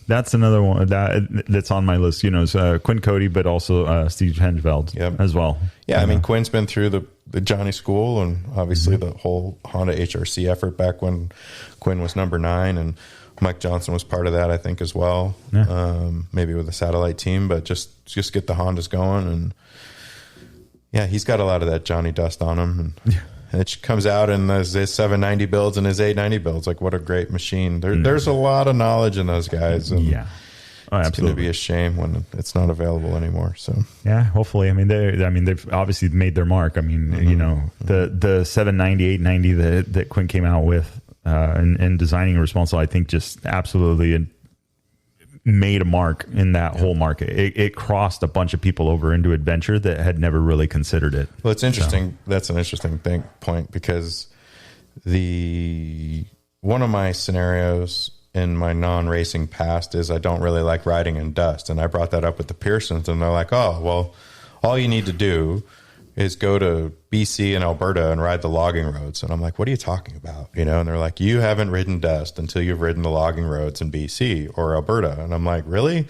That's another one that's on my list. Is Quinn Cody, but also Steve Hengeveld as well. Yeah, I mean, Quinn's been through the Johnny School and obviously the whole Honda HRC effort back when Quinn was number 9, and Mike Johnson was part of that, I think, as well. Yeah. Maybe with a satellite team, but just get the Hondas going. And yeah, he's got a lot of that Johnny dust on him. And it comes out in his 790 builds and his 890 builds. Like, what a great machine. There's a lot of knowledge in those guys. And it's going to be a shame when it's not available anymore. So yeah, hopefully. I mean, they've obviously made their mark. I mean, the 790, 890 that Quinn came out with and designing a responsible, I think, just absolutely made a mark in that whole market. It crossed a bunch of people over into adventure that had never really considered it. Well, it's interesting. So. That's an interesting point, because one of my scenarios in my non-racing past is I don't really like riding in dust. And I brought that up with the Pearsons, and they're like, oh, well, all you need to do is go to BC and Alberta and ride the logging roads. And I'm like, what are you talking about? And they're like, you haven't ridden dust until you've ridden the logging roads in BC or Alberta. And I'm like, really?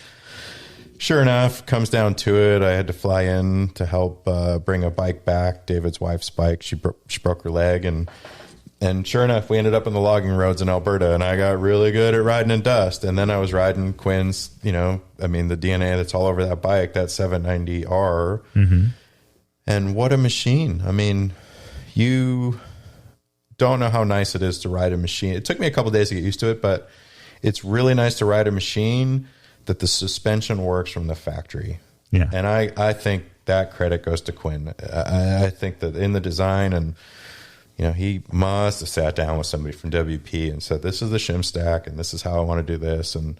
Sure enough, comes down to it. I had to fly in to help bring a bike back, David's wife's bike. She broke her leg. And sure enough, we ended up in the logging roads in Alberta, and I got really good at riding in dust. And then I was riding Quinn's, the DNA that's all over that bike, that 790R. Mm-hmm. And what a machine. I mean, you don't know how nice it is to ride a machine. It took me a couple of days to get used to it, but it's really nice to ride a machine that the suspension works from the factory. Yeah. And I think that credit goes to Quinn. I think that in the design, and he must have sat down with somebody from WP and said, this is the shim stack and this is how I want to do this. And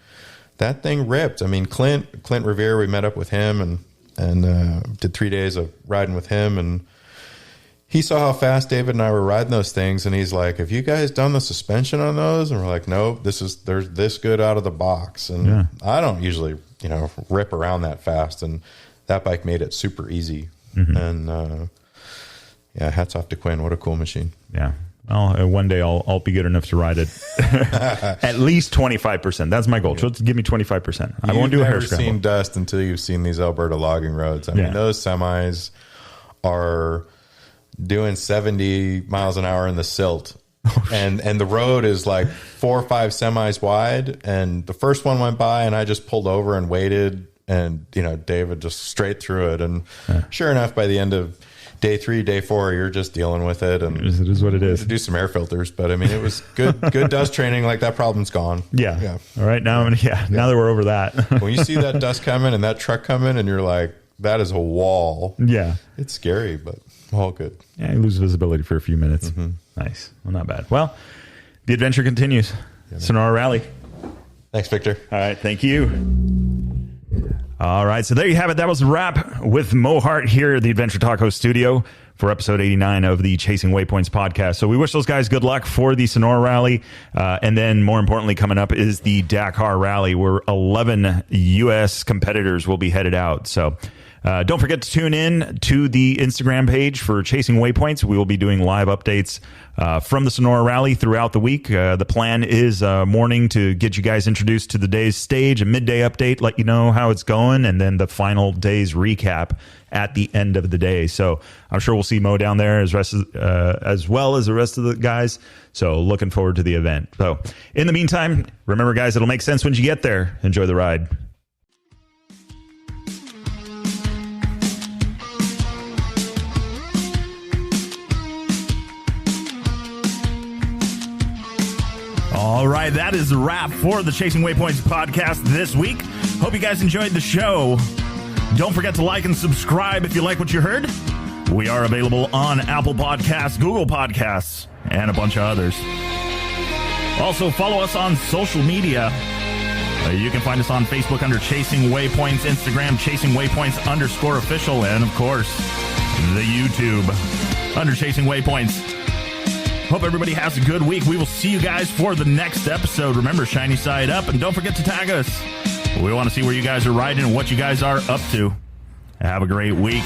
that thing ripped. I mean, Clint Revere, we met up with him and did 3 days of riding with him, and he saw how fast David and I were riding those things, and he's like, have you guys done the suspension on those? And we're like, nope, they're this good out of the box. And I don't usually rip around that fast, and that bike made it super easy. Mm-hmm. And hats off to Quinn. What a cool machine. Yeah. Well, one day I'll be good enough to ride it at least 25%. That's my goal. Just give me 25%. I won't do a hair scramble. You've never seen dust until you've seen these Alberta logging roads. I mean, those semis are doing 70 miles an hour in the silt. And the road is like 4 or 5 semis wide. And the first one went by, and I just pulled over and waited. And, David just straight through it. And sure enough, by the end of day 3, day 4, you're just dealing with it, and it is what it is. To do some air filters, but I mean, it was good dust training. Like, that problem's gone. Yeah. All right, now that we're over that, when you see that dust coming and that truck coming, and you're like, that is a wall. Yeah, it's scary, but all good. Yeah, you lose visibility for a few minutes. Mm-hmm. Nice. Well, not bad. Well, the adventure continues. Sonora Rally. Thanks, Victor. All right, thank you. All right, so there you have it. That was a wrap with Mo Hart here at the Adventure Taco Studio for episode 89 of the Chasing Waypoints podcast. So we wish those guys good luck for the Sonora Rally. And then more importantly, coming up is the Dakar Rally, where 11 U.S. competitors will be headed out. So don't forget to tune in to the Instagram page for Chasing Waypoints. We will be doing live updates from the Sonora Rally throughout the week. The plan is morning to get you guys introduced to the day's stage, a midday update, let you know how it's going, and then the final day's recap at the end of the day. So I'm sure we'll see Mo down there as well as the rest of the guys. So looking forward to the event. So in the meantime, remember, guys, it'll make sense when you get there. Enjoy the ride. All right, that is the wrap for the Chasing Waypoints podcast this week. Hope you guys enjoyed the show. Don't forget to like and subscribe if you like what you heard. We are available on Apple Podcasts, Google Podcasts, and a bunch of others. Also, follow us on social media. You can find us on Facebook under Chasing Waypoints, Instagram, Chasing Waypoints _official, and, of course, the YouTube under Chasing Waypoints. Hope everybody has a good week. We will see you guys for the next episode. Remember, shiny side up, and don't forget to tag us. We want to see where you guys are riding and what you guys are up to. Have a great week.